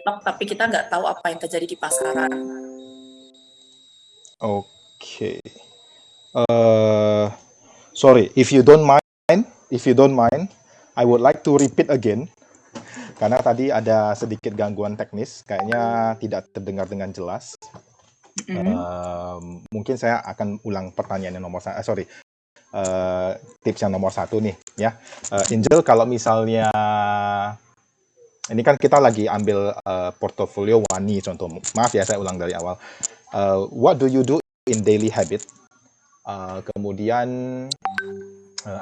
stok, tapi kita nggak tahu apa yang terjadi di pasaran. Oke. Uh, Sorry, if you don't mind, I would like to repeat again karena tadi ada sedikit gangguan teknis, kayaknya tidak terdengar dengan jelas. Mm-mm. Mungkin saya akan ulang pertanyaan yang tips yang nomor 1 nih, ya. Angel, kalau misalnya ini kan kita lagi ambil portofolio Wani contoh. Maaf ya, saya ulang dari awal. What do you do in daily habit? Kemudian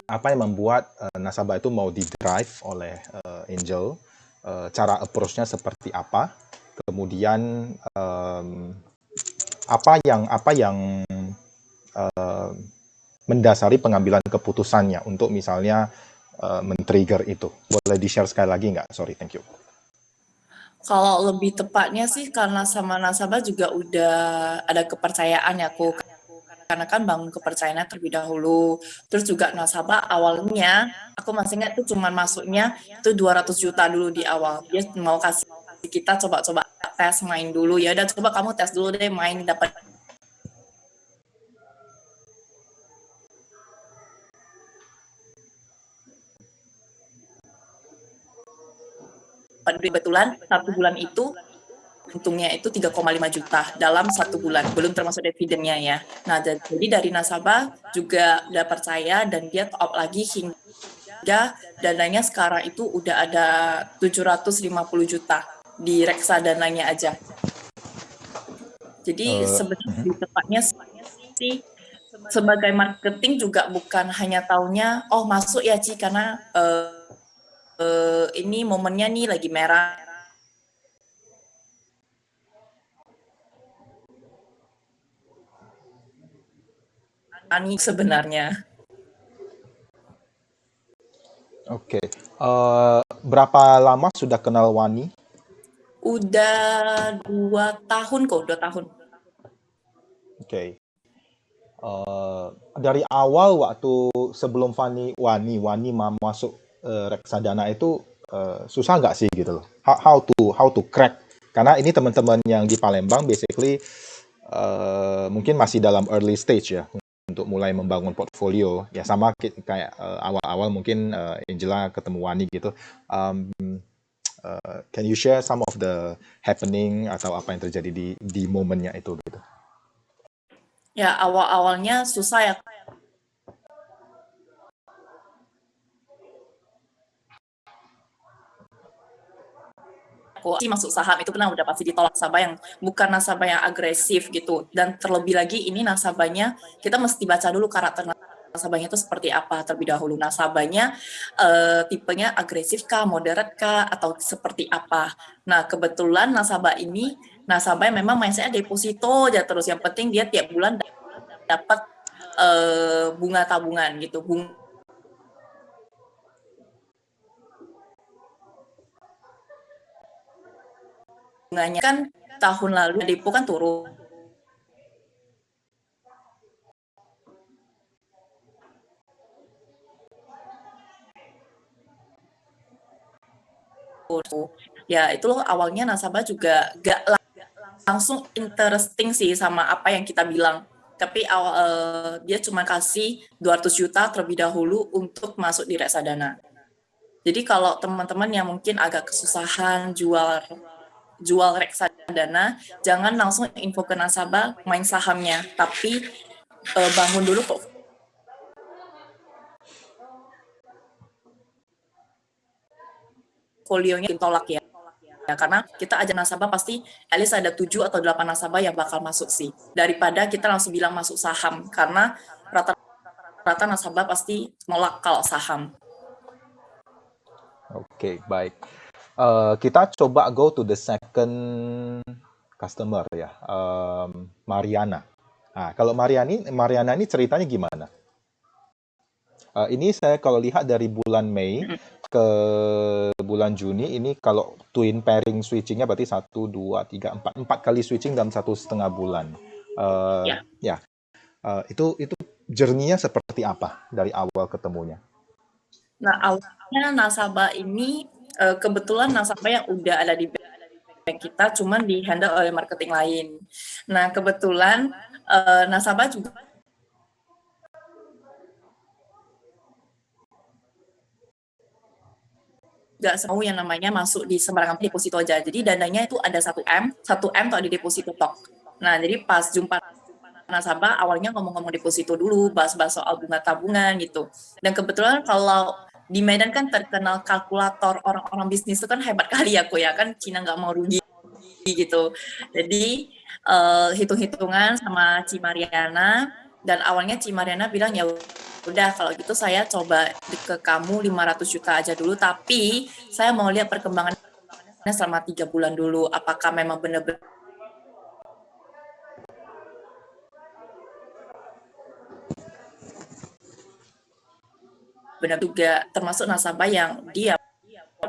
apa yang membuat nasabah itu mau di-drive oleh Angel? Cara approach-nya seperti apa? Kemudian apa yang mendasari pengambilan keputusannya untuk misalnya men-trigger itu? Boleh di-share sekali lagi nggak? Sorry, thank you. Kalau lebih tepatnya sih karena sama nasabah juga udah ada kepercayaan ya aku, karena kan bangun kepercayaannya terlebih dahulu. Terus juga nasabah awalnya aku masih ingat tuh cuman masuknya tuh 200 juta dulu di awal. Dia mau kasih kita coba-coba tes main dulu, ya udah coba kamu tes dulu deh main dapat kebetulan 1 bulan itu untungnya itu 3,5 juta dalam 1 bulan, belum termasuk dividennya ya. Nah, jadi dari nasabah juga udah percaya dan dia top up lagi hingga dananya sekarang itu udah ada 750 juta di reksadananya aja. Jadi sebenarnya di tepatnya sih sebagai marketing juga bukan hanya taunya oh masuk ya Ci karena ini momennya nih lagi merah nih sebenarnya. Oke. Berapa lama sudah kenal Wani? Udah 2 tahun kok, 2 tahun. Oke. Dari awal waktu sebelum Wani masuk reksadana itu susah nggak sih gitu loh? How to crack? Karena ini teman-teman yang di Palembang basically mungkin masih dalam early stage ya untuk mulai membangun portfolio. Ya sama kayak awal-awal mungkin Angela ketemu Wani gitu. Can you share some of the happening atau apa yang terjadi di momennya itu gitu? Ya awal-awalnya susah ya. Aku sih masuk saham itu pernah udah pasti ditolak nasabah yang bukan nasabah yang agresif gitu. Dan terlebih lagi ini nasabahnya kita mesti baca dulu karakter nasabahnya itu seperti apa terlebih dahulu. Nasabahnya tipenya agresif kah, moderat kah, atau seperti apa. Nah kebetulan nasabah ini nasabah yang memang mindsetnya deposito aja terus. Yang penting dia tiap bulan dapat bunga tabungan gitu. Bunganya kan tahun lalu depo kan turun. Ya itu loh awalnya nasabah juga gak langsung interesting sih sama apa yang kita bilang. Tapi dia cuma kasih 200 juta terlebih dahulu untuk masuk di reksadana. Jadi kalau teman-teman yang mungkin agak kesusahan jual reksadana, jangan langsung info ke nasabah main sahamnya, tapi bangun dulu portfolionya ditolak ya. Karena kita aja nasabah pasti at least ada 7 atau 8 nasabah yang bakal masuk sih. Daripada kita langsung bilang masuk saham, karena rata-rata nasabah pasti nolak kalau saham. Oke, baik. Kita coba go to the second customer ya, Mariana. Nah, kalau Mariana ini ceritanya gimana? Ini saya kalau lihat dari bulan Mei ke bulan Juni ini kalau twin pairing switchingnya berarti 1, 2, 3, 4 kali switching dalam 1,5 bulan. Ya, itu journey-nya seperti apa dari awal ketemunya? Nah, awalnya nasabah ini kebetulan nasabah yang udah ada di bank kita, cuman di-handle oleh marketing lain. Nah, kebetulan nasabah juga nggak mau yang namanya masuk di sembarangan deposito aja. Jadi dananya itu ada 1 M tuh ada deposito tok. Nah, jadi pas jumpa nasabah awalnya ngomong-ngomong deposito dulu, bahas-bahas soal bunga tabungan gitu. Dan kebetulan kalau di Medan kan terkenal kalkulator orang-orang bisnis itu kan hebat kali ya, kan Cina nggak mau rugi gitu. Jadi hitung-hitungan sama Ci Mariana, dan awalnya Ci Mariana bilang ya udah kalau gitu saya coba ke kamu 500 juta aja dulu, tapi saya mau lihat perkembangannya selama 3 bulan dulu, apakah memang benar-benar juga, termasuk nasabah yang dia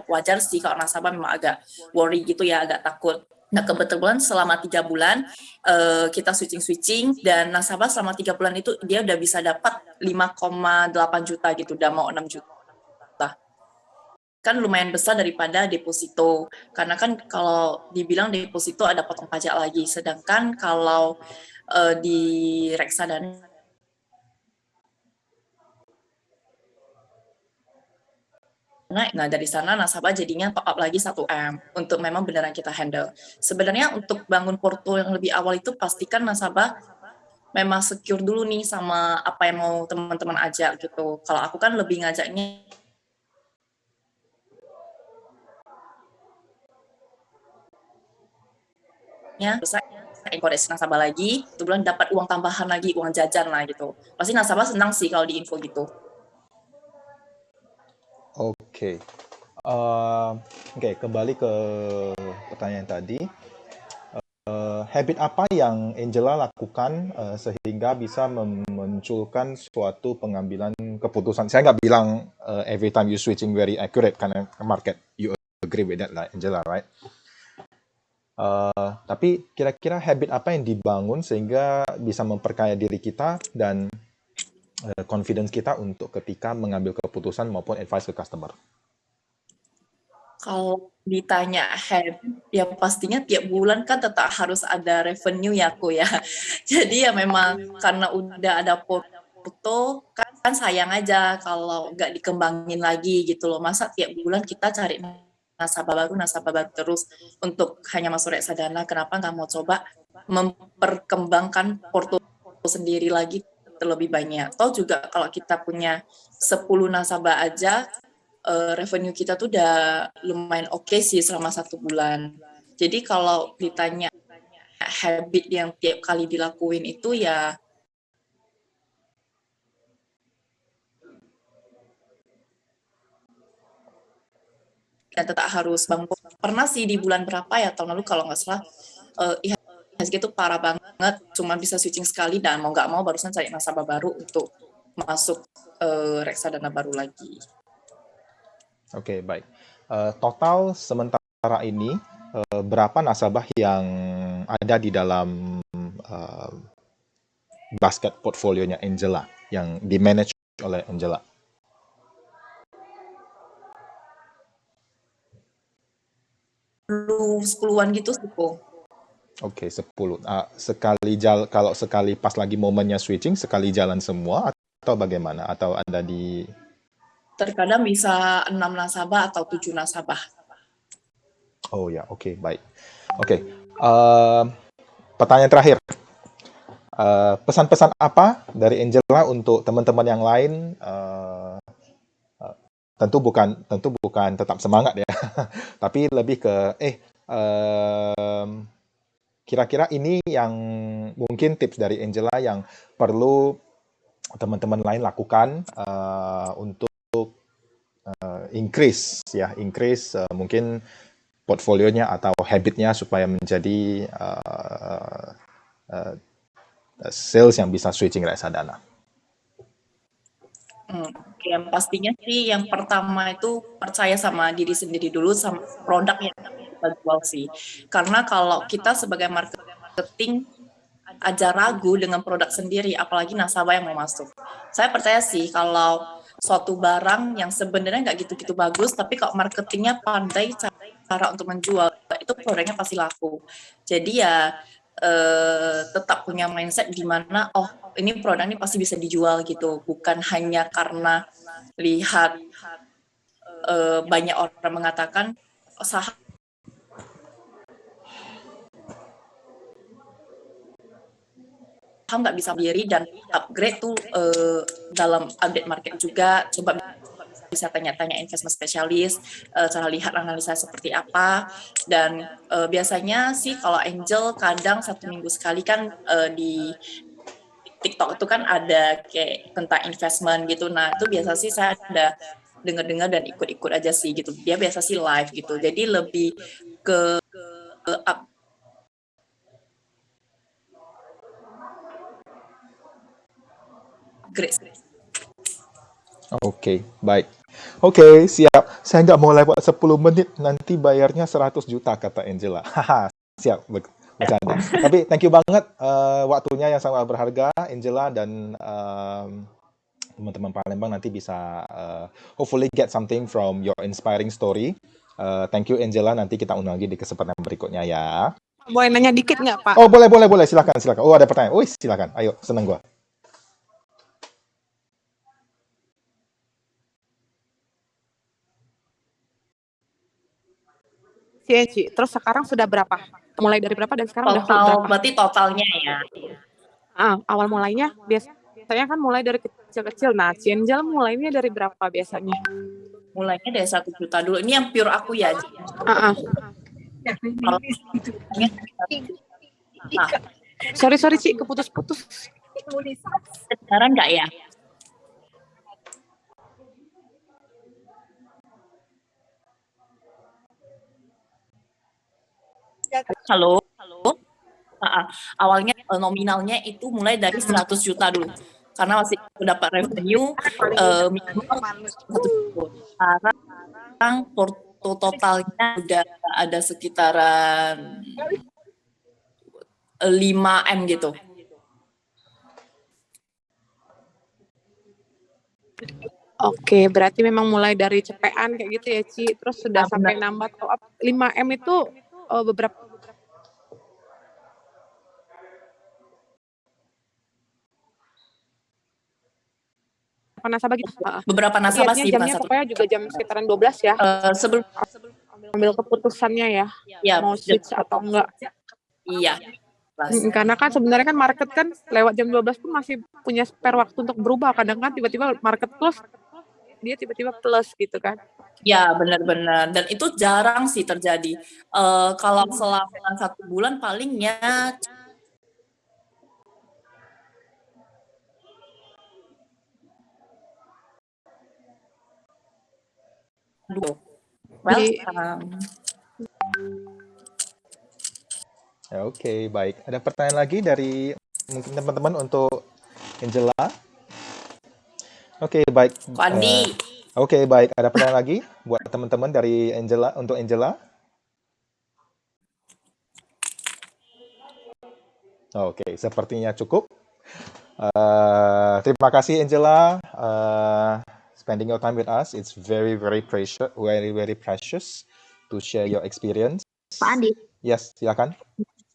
wajar sih kalau nasabah memang agak worry gitu ya, agak takut. Nah, kebetulan selama 3 bulan kita switching dan nasabah selama 3 bulan itu dia udah bisa dapat 5,8 juta gitu, udah mau 6 juta. Kan lumayan besar daripada deposito. Karena kan kalau dibilang deposito ada potong pajak lagi, sedangkan kalau di reksadana, nah dari sana nasabah jadinya top up lagi 1 M untuk memang beneran kita handle. Sebenarnya untuk bangun porto yang lebih awal itu pastikan nasabah memang secure dulu nih sama apa yang mau teman-teman ajak gitu. Kalau aku kan lebih ngajaknya bisa encourage nasabah lagi, kebetulan dapat uang tambahan lagi, uang jajan lah gitu. Pasti nasabah senang sih kalau di info gitu. Oke. Oke, kembali ke pertanyaan tadi. Habit apa yang Angela lakukan sehingga bisa memunculkan suatu pengambilan keputusan? Saya nggak bilang every time you switching very accurate karena market. You agree with that lah, Angela, right? Tapi kira-kira habit apa yang dibangun sehingga bisa memperkaya diri kita dan confidence kita untuk ketika mengambil keputusan maupun advice ke customer? Kalau ditanya habit, ya pastinya tiap bulan kan tetap harus ada revenue ya aku ya. Jadi ya memang karena udah ada porto, kan sayang aja kalau nggak dikembangin lagi gitu loh. Masa tiap bulan kita cari nasabah baru terus untuk hanya masuk reksadana, kenapa nggak mau coba memperkembangkan porto sendiri lagi terlebih banyak. Atau juga kalau kita punya 10 nasabah aja, revenue kita tuh udah lumayan oke sih selama 1 bulan. Jadi kalau ditanya habit yang tiap kali dilakuin itu ya tetap harus bangun. Pernah sih di bulan berapa ya tahun lalu kalau nggak salah, IHSG itu parah banget, cuma bisa switching sekali dan mau nggak mau barusan cari nasabah baru untuk masuk reksadana baru lagi. Oke, baik. Total sementara ini berapa nasabah yang ada di dalam basket portfolionya Angela yang di-manage oleh Angela? Sepuluhan gitu sih kok. Oke, 10. Kalau sekali pas lagi momennya switching, sekali jalan semua atau bagaimana? Atau ada di... Terkadang bisa 6 nasabah atau 7 nasabah. Oh ya, oke, baik. Oke, pertanyaan terakhir. Pesan-pesan apa dari Angela untuk teman-teman yang lain? Tentu bukan tetap semangat ya, tapi lebih ke kira-kira ini yang mungkin tips dari Angela yang perlu teman-teman lain lakukan untuk increase mungkin portfolionya atau habitnya supaya menjadi sales yang bisa switching reksadana. Yang pastinya sih yang pertama itu percaya sama diri sendiri dulu, sama produk yang kita jual sih. Karena kalau kita sebagai marketing aja ragu dengan produk sendiri, apalagi nasabah yang mau masuk. Saya percaya sih kalau suatu barang yang sebenarnya nggak gitu-gitu bagus, tapi kalau marketingnya pandai cara untuk menjual, itu produknya pasti laku. Jadi ya tetap punya mindset di mana oh ini produk ini pasti bisa dijual gitu, bukan hanya karena lihat banyak orang mengatakan saham nggak bisa berdiri dan upgrade tuh dalam update market juga. Coba bisa tanya-tanya investment spesialis, cara lihat analisa seperti apa. Dan biasanya sih kalau angel kadang 1 minggu sekali kan di TikTok itu kan ada kayak tentang investment gitu. Nah itu biasa sih saya ada dengar-dengar dan ikut-ikut aja sih gitu. Dia biasa sih live gitu. Jadi lebih ke upgrade. Oke, baik. Oke, siap. Saya nggak mau lewat 10 menit, nanti bayarnya 100 juta, kata Angela. Haha, siap. Bercanda. Tapi thank you banget waktunya yang sangat berharga, Angela, dan teman-teman Palembang nanti bisa hopefully get something from your inspiring story. Thank you, Angela. Nanti kita undang lagi di kesempatan berikutnya ya. Boleh nanya dikit nggak, Pak? Oh, boleh. Silakan. Oh, ada pertanyaan. Wih, silakan. Ayo, seneng gua. Ci, terus sekarang sudah berapa? Mulai dari berapa dan sekarang udah berapa? Berarti totalnya ya. Awal mulainya biasanya kan mulai dari kecil-kecil. Nah, Angel mulainya dari berapa biasanya? Mulainya dari 1 juta dulu. Ini yang pure aku ya. Sorry Ci, keputus-putus. Sekarang nggak ya? Halo. Awalnya nominalnya itu mulai dari 100 juta dulu. Karena masih dapat revenue minimal 1 juta. Sekarang totalnya udah ada sekitaran 5M gitu. Oke, berarti memang mulai dari cepean kayak gitu ya, Ci. Terus sudah sampai nambah top up 5M itu beberapa nasabah gitu. Beberapa nasabah sih jamnya pokoknya juga jam sekitaran 12 ya. Sebelum ambil keputusannya ya. Mau switch atau enggak. Iya. Karena kan sebenarnya kan market kan lewat jam 12 pun masih punya spare waktu untuk berubah. Kadang kan tiba-tiba market close, dia tiba-tiba plus gitu kan. Ya, benar-benar. Dan itu jarang sih terjadi. Kalau selama 1 bulan palingnya Oke, baik. Ada pertanyaan lagi dari mungkin teman-teman untuk Angela? Oke, baik. Andi. Oke, baik. Ada pertanyaan lagi buat teman-teman dari Angela, untuk Angela? Oke, sepertinya cukup. Terima kasih Angela, spending your time with us. It's very precious, very precious to share your experience. Pak Andi. Yes, silakan.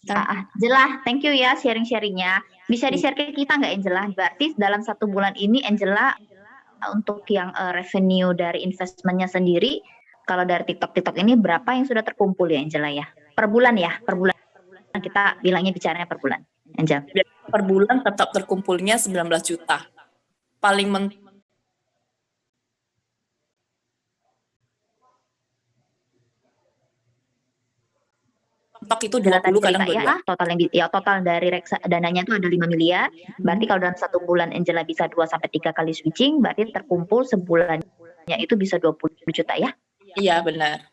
Angela, thank you ya sharing-sharingnya. Bisa di-share ke kita nggak Angela? Berarti dalam 1 bulan ini Angela untuk yang revenue dari investmentnya sendiri, kalau dari TikTok ini berapa yang sudah terkumpul ya Angela ya? Per bulan ya, per bulan. Kita bilangnya bicaranya per bulan, Angela. Per bulan tetap terkumpulnya 19 juta. Paling TikTok itu 20 kadang 22. Ya, total dari dananya itu ada 5 miliar. Berarti kalau dalam 1 bulan Angela bisa 2-3 kali switching, berarti terkumpul sebulannya itu bisa 20 juta ya? Iya, benar.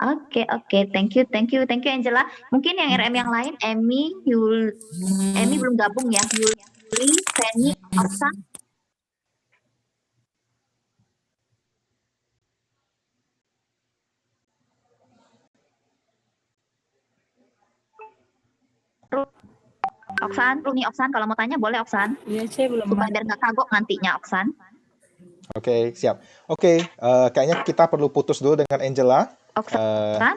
Oke, thank you Angela. Mungkin yang RM yang lain, Emmy belum gabung ya. Yuli, Fanny, Oksan. Oksan, kalau mau tanya boleh Oksan. Iya, saya belum. Supaya biar nggak kagok nantinya Oksan. Oke, siap. Oke, kayaknya kita perlu putus dulu dengan Angela. Oksan.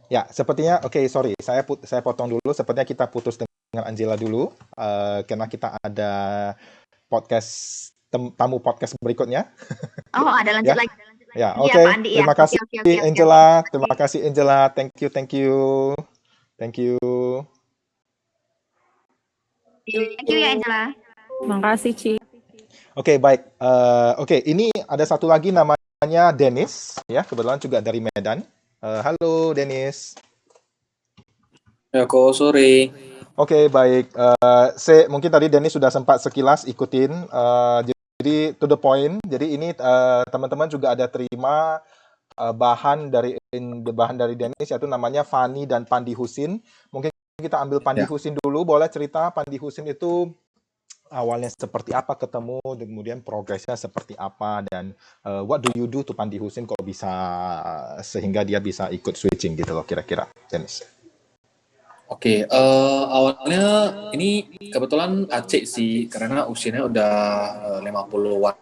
Ya, sepertinya oke, sorry, saya potong dulu. Sepertinya kita putus dengan Angela dulu, karena kita ada tamu podcast berikutnya, Oh, ada lanjut ya. lagi. Ya, Iya, oke. Pak Andi ya. Terima Oke, kasih oke, oke, oke, oke. Angela. Terima Terima kasih. kasih Angela. Thank you, thank you. Thank you. Thank you ya Angela. Makasih, Ci. Oke, baik. Oke, ini ada satu lagi namanya Dennis, ya, kebetulan juga dari Medan. Halo, Dennis. Ya, kok sore. Oke, baik. Mungkin tadi Dennis sudah sempat sekilas ikutin. Jadi to the point. Jadi ini teman-teman juga ada terima bahan dari Dennis, yaitu namanya Fani dan Pandi Husin. Mungkin kita ambil Pandi Ya. Husin dulu. Boleh cerita Pandi Husin itu awalnya seperti apa ketemu, kemudian progresnya seperti apa, dan what do you do to Pandi Husin kok bisa sehingga dia bisa ikut switching gitu loh kira-kira, Dennis. Oke, awalnya ini kebetulan Aceh sih, karena usianya udah 50-an.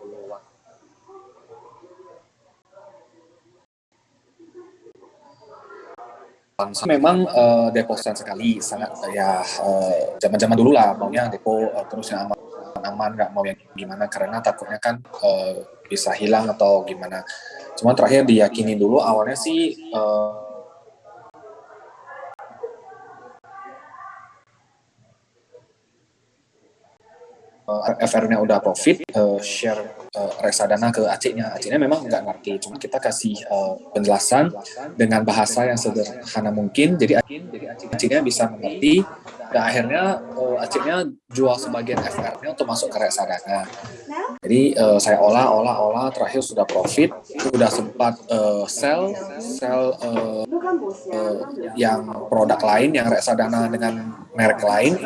Memang deposan sekali, sangat ya zaman-zaman dulu lah maunya depo terus yang aman, nggak mau yang gimana karena takutnya kan bisa hilang atau gimana. Cuma terakhir diyakini dulu awalnya sih FR-nya udah profit, share reksadana ke Aceh-nya. Aceh-nya memang nggak ngerti, cuma kita kasih penjelasan dengan bahasa yang sederhana mungkin, jadi Aceh-nya bisa mengerti, dan akhirnya Aceh-nya jual sebagian FR-nya untuk masuk ke reksadana. Jadi saya olah, terakhir sudah profit, sudah sempat sell yang produk lain, yang reksadana dengan merek lain.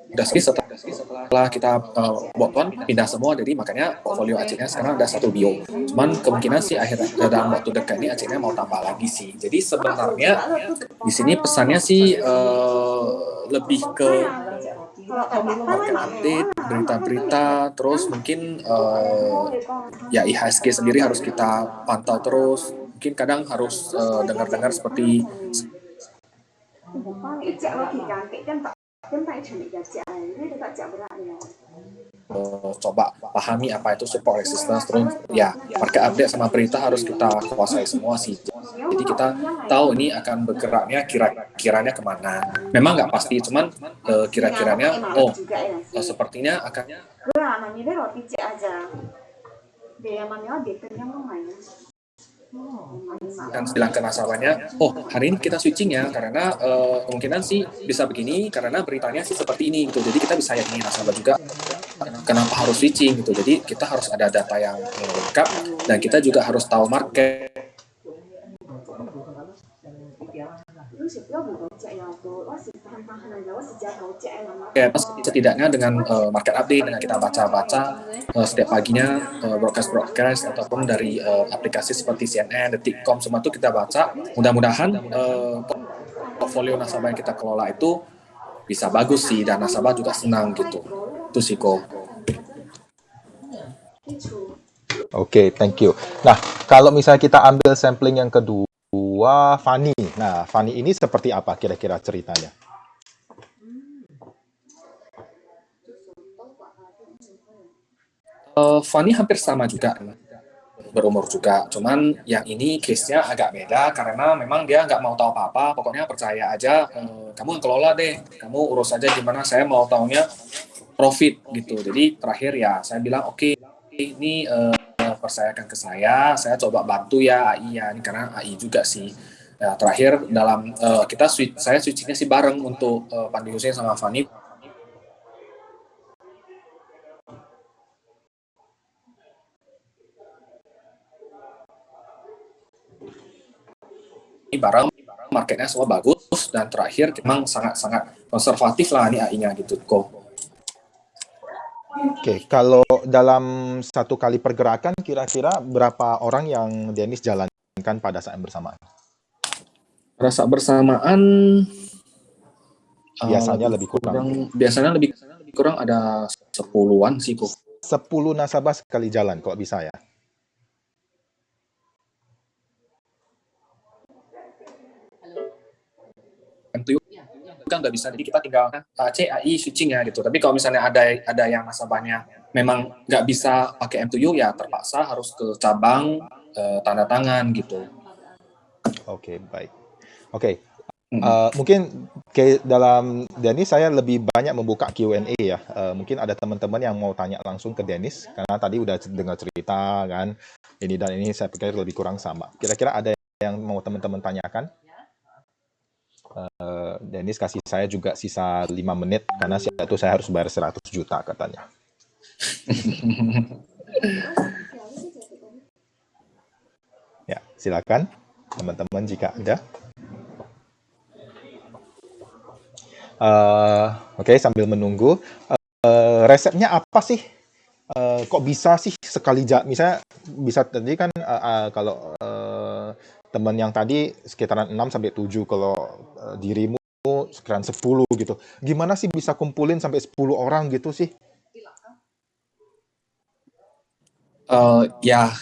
Udah sih setelah kita buat pindah semua, jadi makanya portfolio Aceh-nya sekarang ada 1 bio. Cuman kemungkinan sih dalam waktu dekat ini Aceh-nya mau tambah lagi sih. Jadi sebenarnya di sini pesannya sih lebih ke market update, berita-berita, terus mungkin ya IHSG sendiri harus kita pantau terus. Mungkin kadang harus dengar-dengar seperti coba pahami apa itu support resistance, terus ya market update sama berita harus kita kuasai semua sih. Jadi kita tahu ini akan bergeraknya kira-kiranya kemana. Memang nggak pasti, cuman kira-kiranya sepertinya akan bilang ke nasabahnya, hari ini kita switching ya, karena kemungkinan sih bisa begini, karena beritanya sih seperti ini gitu. Jadi kita bisa yakini nasabah juga kenapa harus switching gitu. Jadi kita harus ada data yang lengkap, dan kita juga harus tahu market. Ya, setidaknya dengan market update, dengan kita baca-baca setiap paginya broadcast ataupun dari aplikasi seperti CNN, Detikcom, semua itu kita baca. Mudah-mudahan portfolio nasabah yang kita kelola itu bisa bagus sih, dan nasabah juga senang gitu. Itu sih kok. Oke, thank you. Nah, kalau misalnya kita ambil sampling yang kedua, Fani. Nah, Fani ini seperti apa kira-kira ceritanya? Fani hampir sama juga, berumur juga. Cuman yang ini case-nya agak beda karena memang dia nggak mau tahu apa-apa. Pokoknya percaya aja, kamu yang kelola deh, kamu urus aja gimana. Saya mau taunya profit gitu. Jadi terakhir ya saya bilang oke, ini percayakan ke saya coba bantu ya AI ya, ini karena AI juga sih. Nah, terakhir dalam saya switchingnya sih bareng untuk Pandi Husin sama Fani. Barang marketnya semua bagus, dan terakhir memang sangat-sangat konservatif lah ini AI-nya gitu kok. Oke, kalau dalam satu kali pergerakan kira-kira berapa orang yang Dennis jalankan pada saat bersamaan? Rasa bersamaan Biasanya lebih kurang. Biasanya lebih kurang ada 10-an sih kok. 10 nasabah sekali jalan kalau bisa ya. MTU kan nggak bisa, jadi kita tinggal CAI switching ya gitu. Tapi kalau misalnya ada yang nasabahnya memang nggak bisa pakai M2U, ya terpaksa harus ke cabang tanda tangan gitu. Oke, baik. Oke, mungkin dalam Dennis saya lebih banyak membuka Q&A ya. Mungkin ada teman-teman yang mau tanya langsung ke Dennis karena tadi udah dengar cerita kan. Ini dan ini saya pikir lebih kurang sama. Kira-kira ada yang mau teman-teman tanyakan? Dennis kasih saya juga sisa 5 menit karena itu saya harus bayar 100 juta katanya. Ya, silakan teman-teman jika ada. Oke, sambil menunggu, resepnya apa sih? Kok bisa sih sekali misalnya bisa tadi kan kalau teman yang tadi sekitaran 6 sampai 7, kalau dirimu sekitaran 10 gitu. Gimana sih bisa kumpulin sampai 10 orang gitu sih? Ya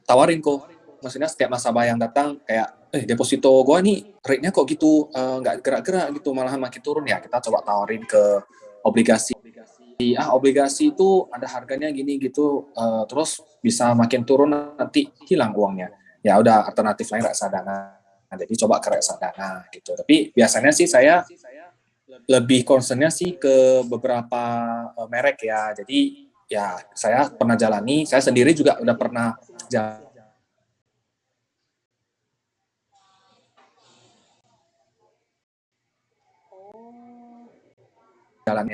tawarin kok. Maksudnya setiap nasabah yang datang kayak, deposito gue nih rate-nya kok gitu, nggak gerak-gerak gitu, malahan makin turun, ya kita coba tawarin ke obligasi. Obligasi itu ada harganya gini gitu, terus bisa makin turun nanti hilang uangnya. Ya udah, alternatif lain reksadana. Jadi coba ke reksadana gitu. Tapi biasanya sih saya lebih concernnya sih ke beberapa merek ya. Jadi ya saya pernah jalani, saya sendiri juga udah pernah jalannya.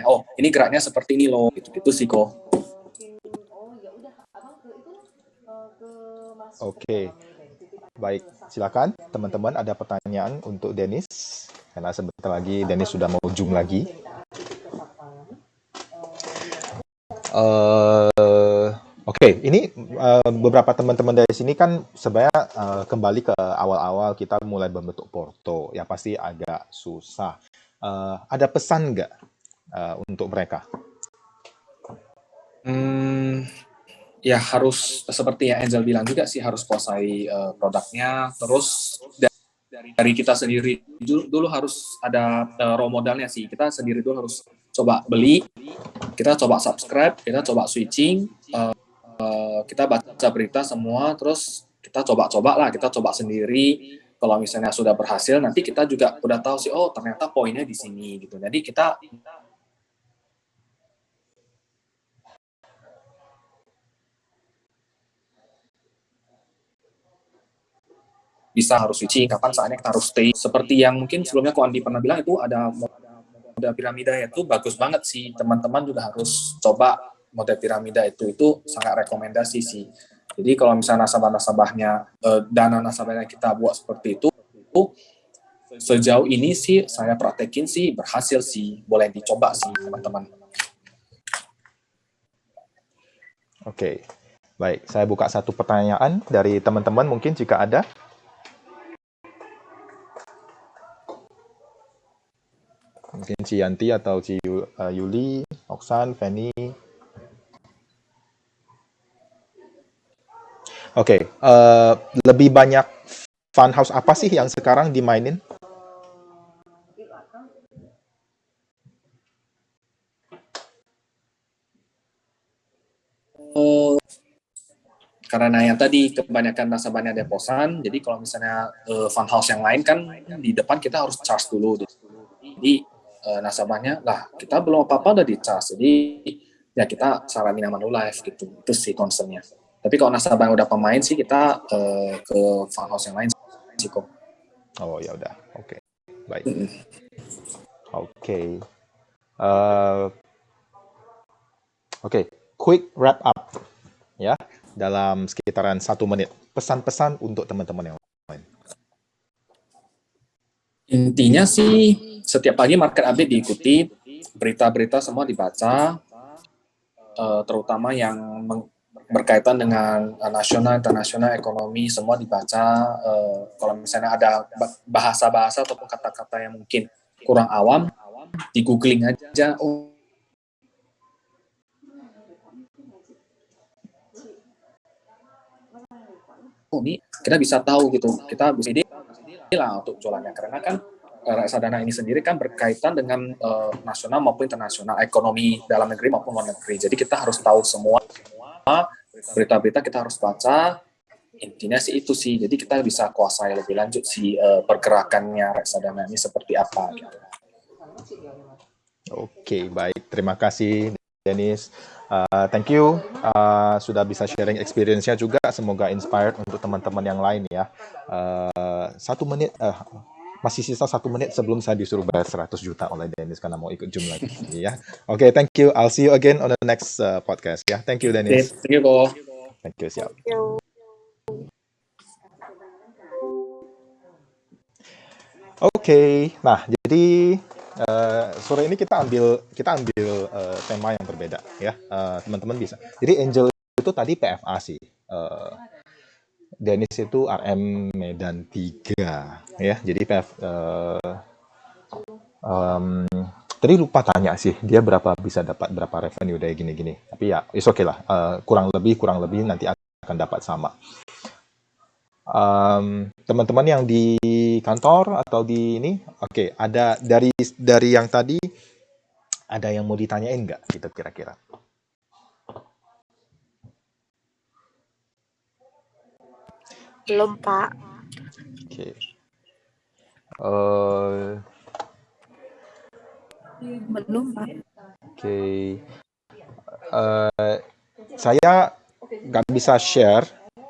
Oh, ini geraknya seperti ini loh, gitu-gitu sih kok. Oke, baik. Silakan teman-teman, ada pertanyaan untuk Dennis karena sebentar lagi Dennis sudah mau zoom lagi. Oke, ini beberapa teman-teman dari sini kan sebenarnya kembali ke awal-awal kita mulai membentuk porto, ya pasti agak susah. Ada pesan nggak untuk mereka? Ya harus seperti yang Angel bilang juga sih, harus kuasai produknya, terus dari kita sendiri dulu harus ada raw modalnya sih. Kita sendiri dulu harus coba beli, kita coba subscribe, kita coba switching, kita baca berita semua, terus kita coba-coba lah, kita coba sendiri. Kalau misalnya sudah berhasil, nanti kita juga udah tahu sih, oh ternyata poinnya di sini gitu. Jadi kita bisa harus switching, kapan saatnya kita harus stay. Seperti yang mungkin sebelumnya Ko Andi pernah bilang, itu ada model piramida, itu bagus banget sih. Teman-teman juga harus coba model piramida itu sangat rekomendasi sih. Jadi kalau misalnya nasabah-nasabahnya, dana nasabahnya kita buat seperti itu, sejauh ini sih saya praktekin sih berhasil sih, boleh dicoba sih teman-teman. Oke, baik. Saya buka satu pertanyaan dari teman-teman mungkin jika ada. Mungkin Cianti atau Yuli, Oksan, Fanny. Oke, lebih banyak fund house apa sih yang sekarang dimainin? Karena yang tadi kebanyakan nasabahnya deposan, jadi kalau misalnya fund house yang lain kan di depan kita harus charge dulu. Jadi nasabahnya lah kita belum apa-apa udah di charge, jadi ya kita saranin Manulife gitu. Itu sih concernnya. Tapi kalau nasabah yang udah pemain sih kita ke fund house yang lain sih kok. Oh ya udah, oke, baik. Oke, quick wrap up ya, dalam sekitaran 1 menit. Pesan-pesan untuk teman-teman yang lain. Intinya sih setiap pagi market update diikuti, berita-berita semua dibaca, terutama yang berkaitan dengan nasional, internasional, ekonomi, semua dibaca. Kalau misalnya ada bahasa-bahasa ataupun kata-kata yang mungkin kurang awam, di googling aja, oh oh ini kita bisa tahu gitu, kita bisa lah untuk jualannya, karena kan reksadana ini sendiri kan berkaitan dengan nasional maupun internasional, ekonomi dalam negeri maupun luar negeri. Jadi kita harus tahu semua berita-berita, kita harus baca. Intinya sih itu sih. Jadi kita bisa kuasai lebih lanjut si pergerakannya reksadana ini seperti apa gitu. Oke, baik. Terima kasih, Dennis. Thank you sudah bisa sharing experience-nya juga. Semoga inspired untuk teman-teman yang lain ya. 1 menit, masih sisa 1 menit sebelum saya disuruh bayar 100 juta oleh Dennis karena mau ikut Zoom lagi ya. Oke, thank you. I'll see you again on the next podcast ya. Thank you, Dennis. Thank you, Ko. Thank you, siap. Oke, nah jadi sore ini kita ambil tema yang berbeda ya, teman-teman bisa. Jadi Angel itu tadi PFA sih, Dennis itu RM Medan 3 ya. Jadi tadi lupa tanya sih dia bisa dapat berapa revenue dari gini-gini. Tapi ya, it's okay lah, kurang lebih nanti akan dapat sama. Teman-teman yang di kantor atau di ini, oke, ada dari yang tadi ada yang mau ditanyain nggak gitu kira-kira? Belum, Pak. Oke. Belum, Pak. Oke. Saya nggak bisa share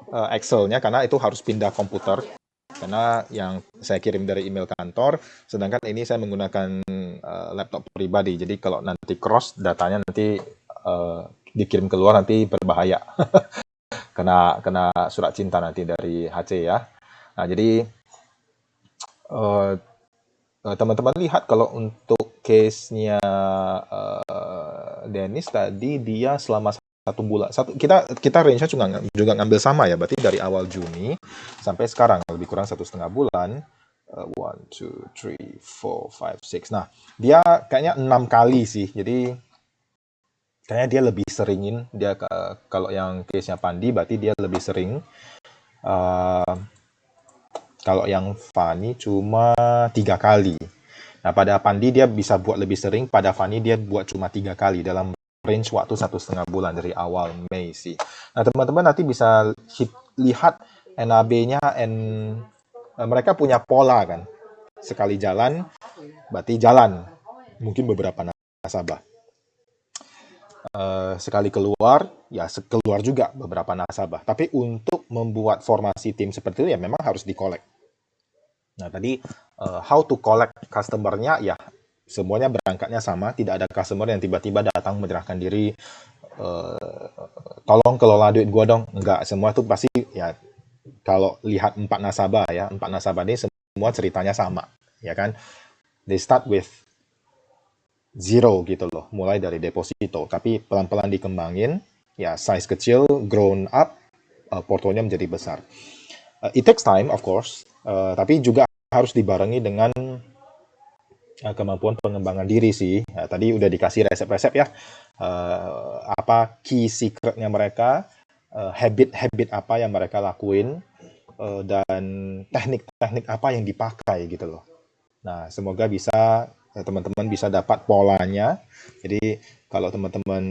Excel-nya karena itu harus pindah komputer. Karena yang saya kirim dari email kantor, sedangkan ini saya menggunakan laptop pribadi. Jadi kalau nanti cross datanya nanti dikirim keluar nanti berbahaya. kena surat cinta nanti dari HC ya. Nah, jadi teman-teman lihat kalau untuk case-nya Dennis tadi dia selama 1 bulan. Kita range-nya juga ngambil sama ya, berarti dari awal Juni sampai sekarang lebih kurang 1,5 bulan. 1, 2, 3, 4, 5, 6. Nah, dia kayaknya 6 kali sih. Jadi kayaknya dia lebih seringin. Dia kalau yang case-nya Pandi berarti dia lebih sering. Kalau yang Fani cuma 3 kali. Nah, pada Pandi dia bisa buat lebih sering, pada Fani dia buat cuma 3 kali dalam range waktu 1,5 bulan dari awal Mei sih. Nah, teman-teman nanti bisa lihat NAB-nya, mereka punya pola kan. Sekali jalan, berarti jalan. Mungkin beberapa nasabah. Sekali keluar, ya keluar juga beberapa nasabah. Tapi untuk membuat formasi tim seperti itu ya memang harus di-collect. Nah, tadi how to collect customer-nya ya semuanya berangkatnya sama, tidak ada customer yang tiba-tiba datang menyerahkan diri, tolong kelola duit gua dong. Enggak, semua itu pasti ya kalau lihat 4 nasabah ya, 4 nasabah ini semua ceritanya sama, ya kan? They start with 0 gitu loh, mulai dari deposito, tapi pelan-pelan dikembangin, ya size kecil, grown up, portonya menjadi besar. It takes time, of course, tapi juga harus dibarengi dengan kemampuan pengembangan diri sih. Tadi udah dikasih resep-resep ya, apa key secretnya mereka, habit-habit apa yang mereka lakuin, dan teknik-teknik apa yang dipakai gitu loh. Nah, semoga bisa teman-teman bisa dapat polanya. Jadi kalau teman-teman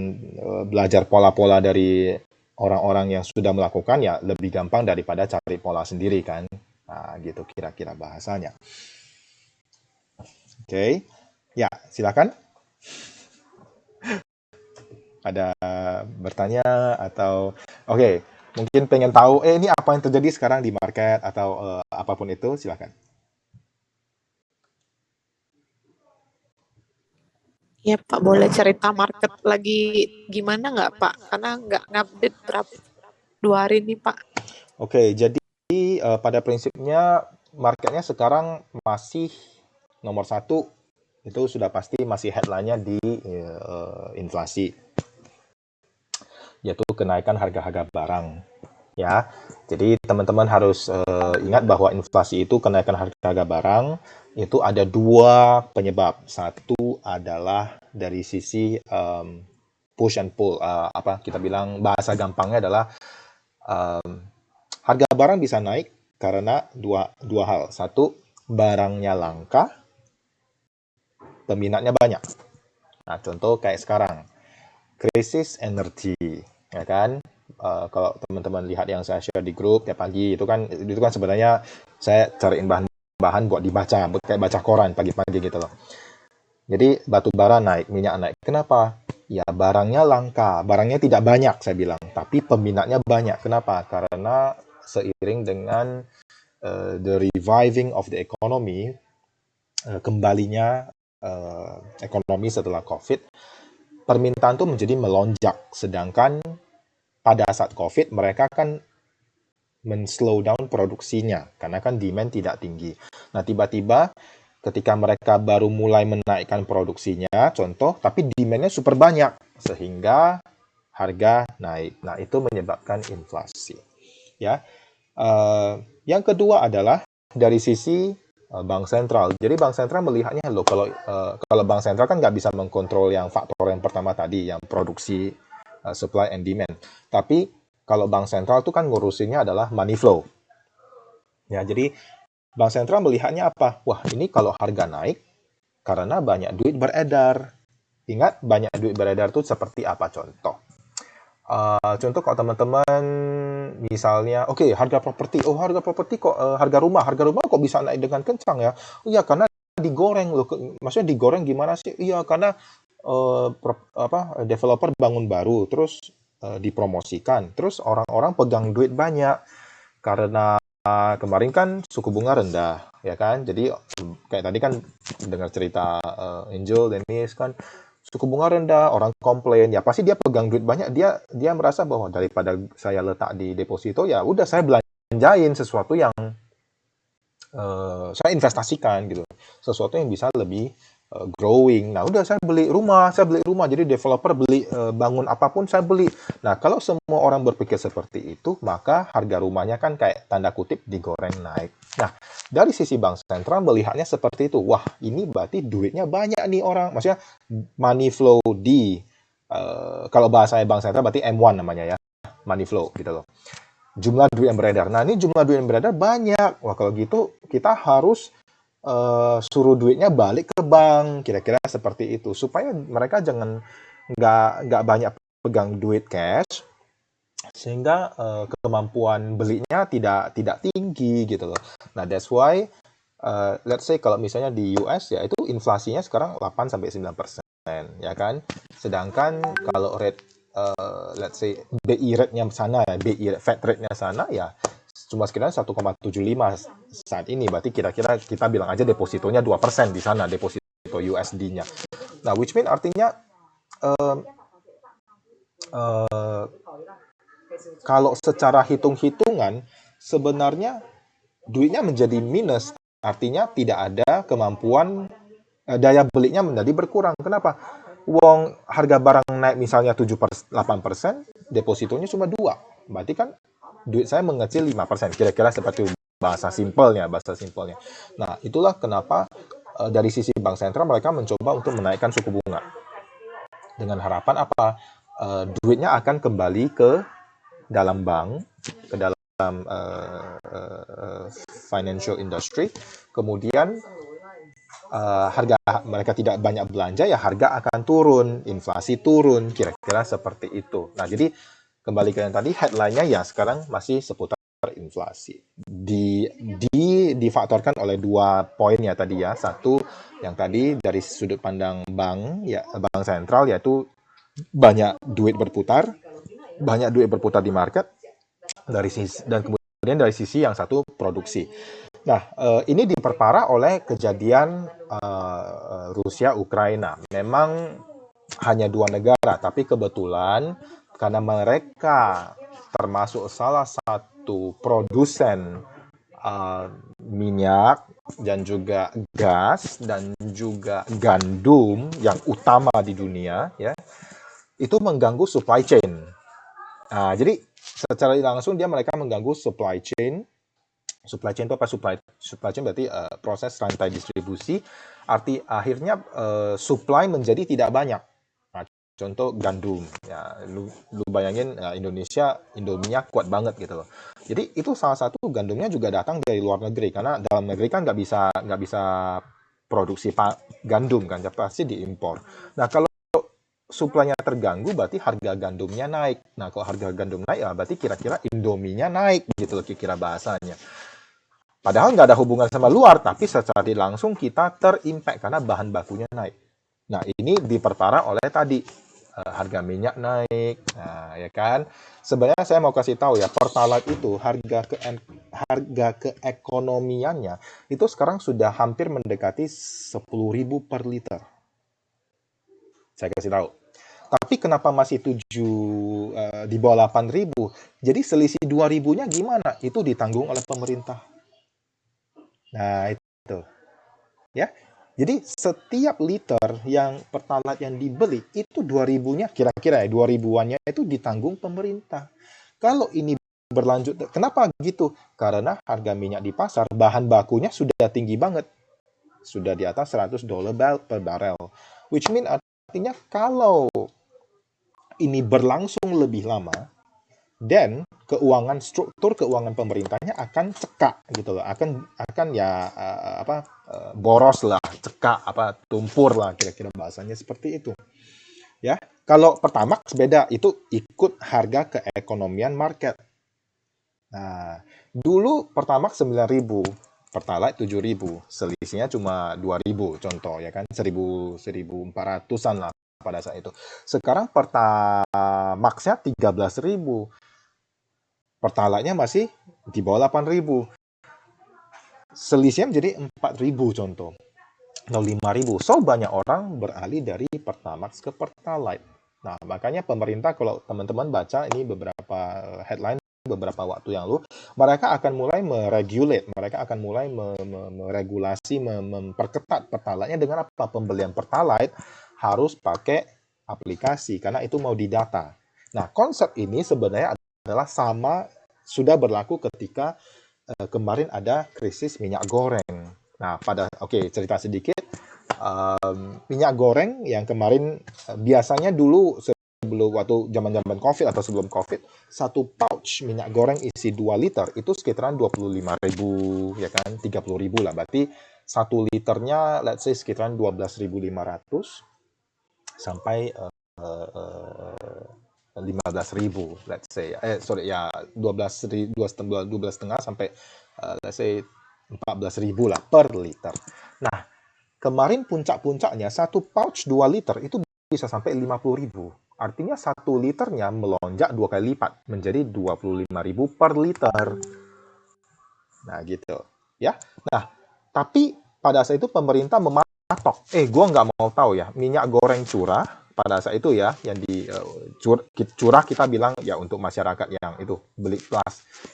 belajar pola-pola dari orang-orang yang sudah melakukan ya lebih gampang daripada cari pola sendiri kan. Nah, gitu kira-kira bahasanya. Oke. Ya, silakan. Ada bertanya atau oke, mungkin pengen tahu ini apa yang terjadi sekarang di market atau apapun itu, silakan. Ya, Pak, boleh cerita market lagi gimana nggak, Pak? Karena nggak ngupdate berapa 2 hari ini, Pak. Oke, jadi pada prinsipnya marketnya sekarang masih nomor 1 itu sudah pasti masih headline-nya di inflasi, yaitu kenaikan harga-harga barang. Ya, jadi teman-teman harus ingat bahwa inflasi itu kenaikan harga barang itu ada 2 penyebab. Satu adalah dari sisi push and pull, apa kita bilang bahasa gampangnya adalah Harga barang bisa naik karena dua hal. Satu, barangnya langka, peminatnya banyak. Nah, contoh kayak sekarang, krisis energi, ya kan? Kalau teman-teman lihat yang saya share di grup tiap pagi, itu kan sebenarnya saya cariin bahan-bahan buat dibaca, kayak baca koran pagi-pagi gitu loh. Jadi batu bara naik, minyak naik. Kenapa? Ya barangnya langka, barangnya tidak banyak saya bilang, tapi peminatnya banyak. Kenapa? Karena seiring dengan the reviving of the economy, kembalinya ekonomi setelah COVID, permintaan itu menjadi melonjak. Sedangkan pada saat COVID mereka kan men-slow down produksinya karena kan demand tidak tinggi. Nah, tiba-tiba ketika mereka baru mulai menaikkan produksinya, contoh, tapi demand-nya super banyak sehingga harga naik. Nah, itu menyebabkan inflasi. Ya. Yang kedua adalah dari sisi bank sentral. Jadi bank sentral melihatnya loh, kalau bank sentral kan nggak bisa mengkontrol yang faktor yang pertama tadi, yang produksi, supply and demand. Tapi kalau bank sentral itu kan ngurusinnya adalah money flow. Ya, jadi bank sentral melihatnya apa? Wah, ini kalau harga naik karena banyak duit beredar. Ingat, banyak duit beredar itu seperti apa contoh? Contoh kalau teman-teman misalnya, oke, harga properti, harga properti kok, harga rumah kok bisa naik dengan kencang ya? Iya, karena digoreng loh. Maksudnya digoreng gimana sih? Iya, karena developer bangun baru, terus dipromosikan, terus orang-orang pegang duit banyak karena kemarin kan suku bunga rendah, ya kan? Jadi kayak tadi kan dengar cerita Angel, Dennis kan, suku bunga rendah, orang komplain, ya pasti dia pegang duit banyak, dia merasa bahwa daripada saya letak di deposito, ya udah saya belanjain sesuatu yang saya investasikan gitu, sesuatu yang bisa lebih growing. Nah, udah saya beli rumah, jadi developer beli bangun apapun saya beli. Nah, kalau semua orang berpikir seperti itu, maka harga rumahnya kan kayak tanda kutip digoreng naik. Nah, dari sisi bank sentral melihatnya seperti itu. Wah, ini berarti duitnya banyak nih orang. Maksudnya money flow di kalau bahasanya bank sentral berarti M1 namanya ya, money flow gitu loh. Jumlah duit yang beredar. Nah, ini jumlah duit yang beredar banyak. Wah, kalau gitu kita harus suruh duitnya balik ke bank, kira-kira seperti itu, supaya mereka jangan nggak banyak pegang duit cash, sehingga kemampuan belinya tidak tinggi gitu loh. Nah, that's why let's say kalau misalnya di US ya itu inflasinya sekarang 8-9%, ya kan. Sedangkan kalau rate let's say BI rate-nya sana ya, BI Fed rate-nya sana ya cuma sekitar 1,75 saat ini. Berarti kira-kira kita bilang aja depositonya 2% di sana, deposito USD-nya. Nah, which mean artinya kalau secara hitung-hitungan sebenarnya duitnya menjadi minus. Artinya tidak ada kemampuan, daya belinya menjadi berkurang. Kenapa? Wong harga barang naik misalnya 7-8%, depositonya cuma 2. Berarti kan duit saya mengecil 5%. Kira-kira seperti bahasa simpelnya. Nah, itulah kenapa dari sisi bank sentral mereka mencoba untuk menaikkan suku bunga. Dengan harapan apa? Duitnya akan kembali ke dalam bank, ke dalam financial industry. Kemudian harga mereka tidak banyak belanja, ya harga akan turun, inflasi turun, kira-kira seperti itu. Nah, jadi kembali ke yang tadi, headline-nya ya sekarang masih seputar inflasi. Difaktorkan oleh 2 poin ya tadi ya. Satu, yang tadi dari sudut pandang bank sentral, yaitu banyak duit berputar di market, dan kemudian dari sisi yang satu produksi. Nah, ini diperparah oleh kejadian Rusia Ukraina. Memang hanya 2 negara, tapi kebetulan karena mereka termasuk salah satu produsen minyak dan juga gas dan juga gandum yang utama di dunia, ya, itu mengganggu supply chain. Nah, jadi secara langsung mereka mengganggu supply chain. Supply chain itu apa? Supply chain berarti proses rantai distribusi. Akhirnya supply menjadi tidak banyak. Contoh gandum, ya lu bayangin Indonesia Indominya kuat banget gitu loh. Jadi itu salah satu gandumnya juga datang dari luar negeri karena dalam negeri kan nggak bisa produksi gandum kan, pasti diimpor. Nah kalau suplainya terganggu berarti harga gandumnya naik. Nah kalau harga gandum naik ya berarti kira-kira Indominya naik gitu loh kira-kira bahasanya. Padahal nggak ada hubungan sama luar, tapi secara langsung kita terimpact karena bahan bakunya naik. Nah, ini diperparah oleh tadi harga minyak naik, nah, ya kan? Sebenarnya saya mau kasih tahu ya, Pertalite itu harga keekonomiannya itu sekarang sudah hampir mendekati 10.000 per liter. Saya kasih tahu. Tapi kenapa masih di bawah 8.000? Jadi selisih 2.000-nya gimana? Itu ditanggung oleh pemerintah. Nah, itu. Ya. Jadi setiap liter yang Pertalite yang dibeli itu 2.000-nya kira-kira ya 2.000-annya itu ditanggung pemerintah. Kalau ini berlanjut, kenapa gitu? Karena harga minyak di pasar bahan bakunya sudah tinggi banget. Sudah di atas $100 per barel. Which mean artinya kalau ini berlangsung lebih lama, dan struktur keuangan pemerintahnya akan cekak gitu loh, akan ya boros lah, cekak, tumpur lah kira-kira bahasanya seperti itu. Ya, kalau Pertamax beda, itu ikut harga keekonomian market. Nah, dulu Pertamax 9.000, Pertalite 7.000, selisihnya cuma 2.000 contoh ya kan, 1.400-an lah pada saat itu. Sekarang Pertamax-nya 13.000. Pertalite-nya masih di bawah 8.000. Selisihnya menjadi 4.000 contoh. 5.000. So, banyak orang beralih dari Pertamax ke Pertalite. Nah, makanya pemerintah, kalau teman-teman baca ini beberapa headline beberapa waktu yang lalu, mereka akan mulai meregulate, mereka akan mulai meregulasi, memperketat Pertalite-nya dengan apa? Pembelian Pertalite harus pakai aplikasi, karena itu mau didata. Nah, konsep ini sebenarnya adalah sama sudah berlaku ketika kemarin ada krisis minyak goreng. Nah, cerita sedikit, minyak goreng yang kemarin biasanya dulu sebelum waktu zaman-zaman COVID atau sebelum COVID, satu pouch minyak goreng isi 2 liter itu sekitaran 25.000 ya kan, 30.000 lah. Berarti 1 liternya let's say sekitaran 12.500 sampai 15.000 let's say. 12,5 sampai let's say 14.000 lah per liter. Nah, kemarin puncak-puncaknya satu pouch 2 liter itu bisa sampai 50.000. Artinya 1 liternya melonjak 2 kali lipat menjadi 25.000 per liter. Nah, gitu. Ya. Nah, tapi pada saat itu pemerintah mematok, gua nggak mau tahu ya, minyak goreng curah pada saat itu ya, yang di curah kita bilang ya untuk masyarakat yang itu beli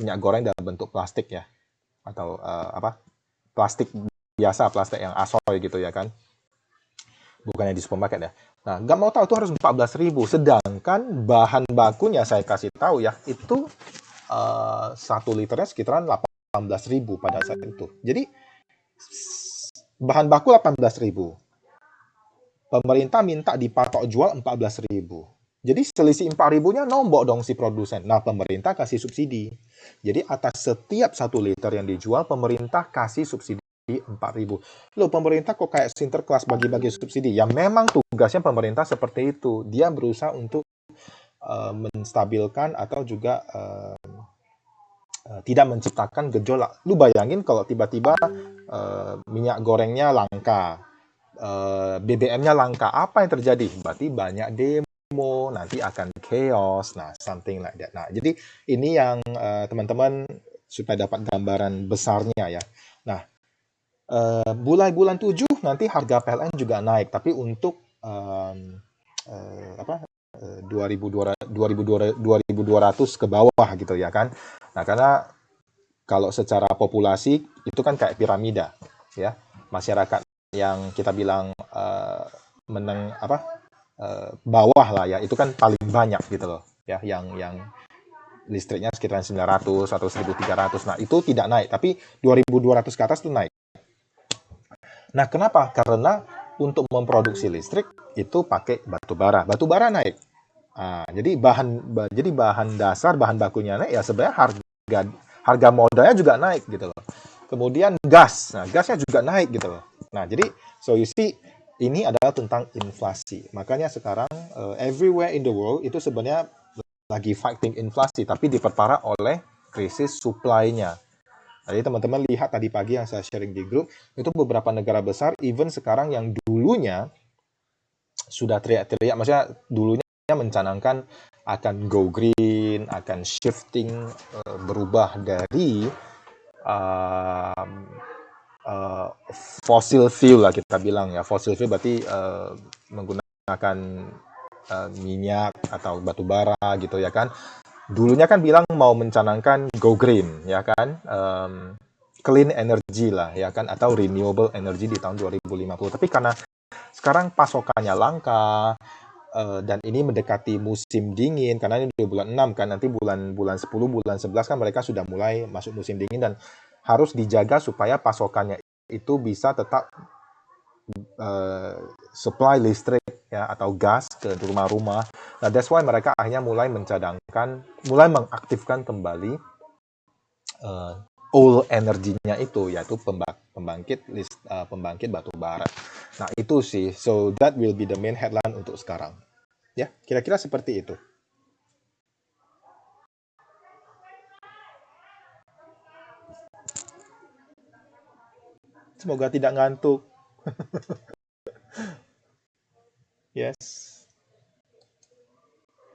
minyak goreng dalam bentuk plastik ya, atau plastik biasa, plastik yang asoy gitu ya kan, bukan yang di supermarket ya. Nah, nggak mau tahu itu harus 14.000, sedangkan bahan bakunya saya kasih tahu ya, itu 1 liternya sekitaran 18.000 pada saat itu. Jadi bahan baku 18.000. Pemerintah minta dipatok jual 14.000. Jadi selisih 4.000-nya nombok dong si produsen. Nah, pemerintah kasih subsidi. Jadi atas setiap 1 liter yang dijual, pemerintah kasih subsidi 4.000. Loh, pemerintah kok kayak Sinterklas bagi-bagi subsidi? Ya memang tugasnya pemerintah seperti itu. Dia berusaha untuk menstabilkan atau juga tidak menciptakan gejolak. Lu bayangin kalau tiba-tiba minyak gorengnya langka, BBM-nya langka, apa yang terjadi? Berarti banyak demo, nanti akan chaos, nah something like that. Nah, jadi ini yang teman-teman supaya dapat gambaran besarnya ya. Nah, bulan 7 nanti harga PLN juga naik, tapi untuk 2.200 ke bawah gitu ya kan. Nah, karena kalau secara populasi itu kan kayak piramida ya. Masyarakat yang kita bilang bawah lah ya, itu kan paling banyak gitu loh ya, yang listriknya sekitar 900 atau 1.300. Nah, itu tidak naik, tapi 2.200 ke atas itu naik. Nah, kenapa? Karena untuk memproduksi listrik itu pakai batu bara. Batu bara naik. Jadi bahan dasar, bahan bakunya naik, ya sebenarnya harga modalnya juga naik gitu loh. Kemudian gas, gasnya juga naik gitu loh. Nah, jadi so you see, ini adalah tentang inflasi. Makanya sekarang everywhere in the world itu sebenarnya lagi fighting inflasi, tapi diperparah oleh krisis supply-nya. Jadi teman-teman lihat tadi pagi yang saya sharing di grup, itu beberapa negara besar, even sekarang yang dulunya sudah teriak-teriak, maksudnya dulunya mencanangkan akan go green, akan shifting, berubah dari fossil fuel lah kita bilang ya. Fossil fuel berarti menggunakan minyak atau batu bara gitu ya kan. Dulunya kan bilang mau mencanangkan go green ya kan, clean energy lah ya kan, atau renewable energy di tahun 2050. Tapi karena sekarang pasokannya langka, dan ini mendekati musim dingin, karena ini di bulan 6 kan, nanti bulan 10, bulan 11 kan mereka sudah mulai masuk musim dingin, dan harus dijaga supaya pasokannya itu bisa tetap supply listrik ya, atau gas ke rumah-rumah. Nah, that's why mereka akhirnya mulai mengaktifkan kembali old energinya itu, yaitu pembangkit batu bara. Nah, itu sih. So that will be the main headline untuk sekarang. Ya, kira-kira seperti itu. Semoga tidak ngantuk. Yes,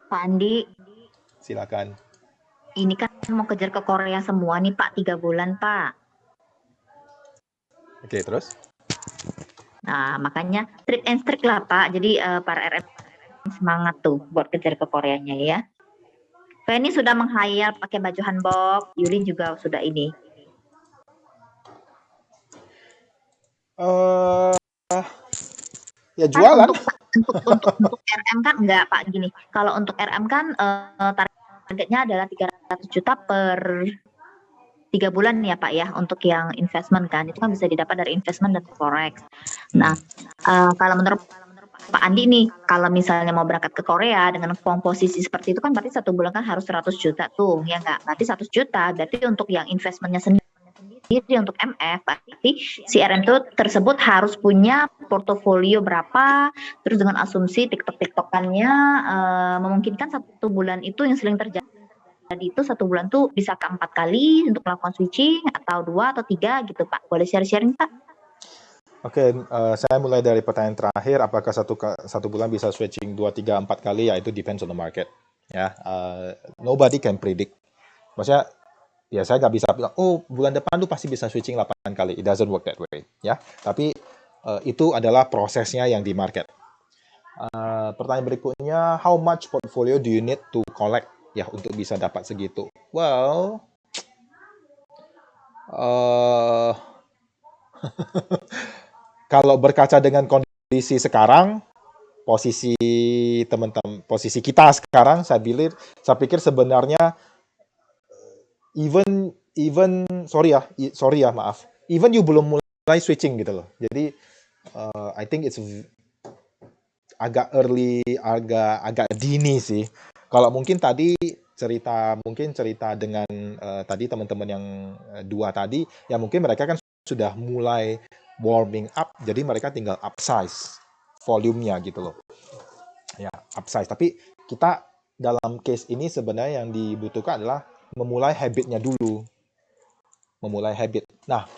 Pak Andi, silakan. ini kan mau kejar ke Korea semua nih Pak, 3 bulan Pak. Oke, terus? Nah, makanya trip and strict lah Pak. Jadi para RM semangat tuh buat kejar ke Koreanya ya. Feni sudah menghayal pakai baju hanbok, Yuli juga sudah ini. Ya jualan. Untuk RM kan enggak Pak, gini. Kalau untuk RM kan targetnya adalah 300 juta per 3 bulan ya Pak ya, untuk yang investment kan. Itu kan bisa didapat dari investment dan forex. Nah, kalau menurut Pak Andi nih, kalau misalnya mau berangkat ke Korea dengan komposisi seperti itu kan berarti 1 bulan kan harus 100 juta tuh, ya enggak? Berarti 100 juta, berarti untuk yang investmentnya sendiri untuk MF, berarti si RM itu tersebut harus punya portofolio berapa, terus dengan asumsi TikTok-TikTokannya memungkinkan 1 bulan itu yang sering terjadi itu 1 bulan tuh bisa ke 4 kali untuk melakukan switching, atau 2 atau 3 gitu Pak. Boleh sharing Pak? Oke, saya mulai dari pertanyaan terakhir, apakah satu bulan bisa switching 2, 3, 4 kali? Ya, itu depends on the market. Ya, nobody can predict. Maksudnya, ya saya nggak bisa bilang, oh bulan depan tuh pasti bisa switching 8 kali. It doesn't work that way. Ya, tapi itu adalah prosesnya yang di market. Pertanyaan berikutnya, how much portfolio do you need to collect ya untuk bisa dapat segitu? Well, kalau berkaca dengan kondisi sekarang, posisi teman-teman, posisi kita sekarang, saya pikir sebenarnya even sorry ya maaf, even you belum mulai switching gitu loh. Jadi I think it's agak early, agak dini sih. Kalau mungkin tadi cerita dengan tadi teman-teman yang 2 tadi, ya mungkin mereka kan sudah mulai warming up, jadi mereka tinggal upsize volumenya gitu loh. Ya, upsize. Tapi kita dalam case ini sebenarnya yang dibutuhkan adalah memulai habitnya dulu. Memulai habit. Nah,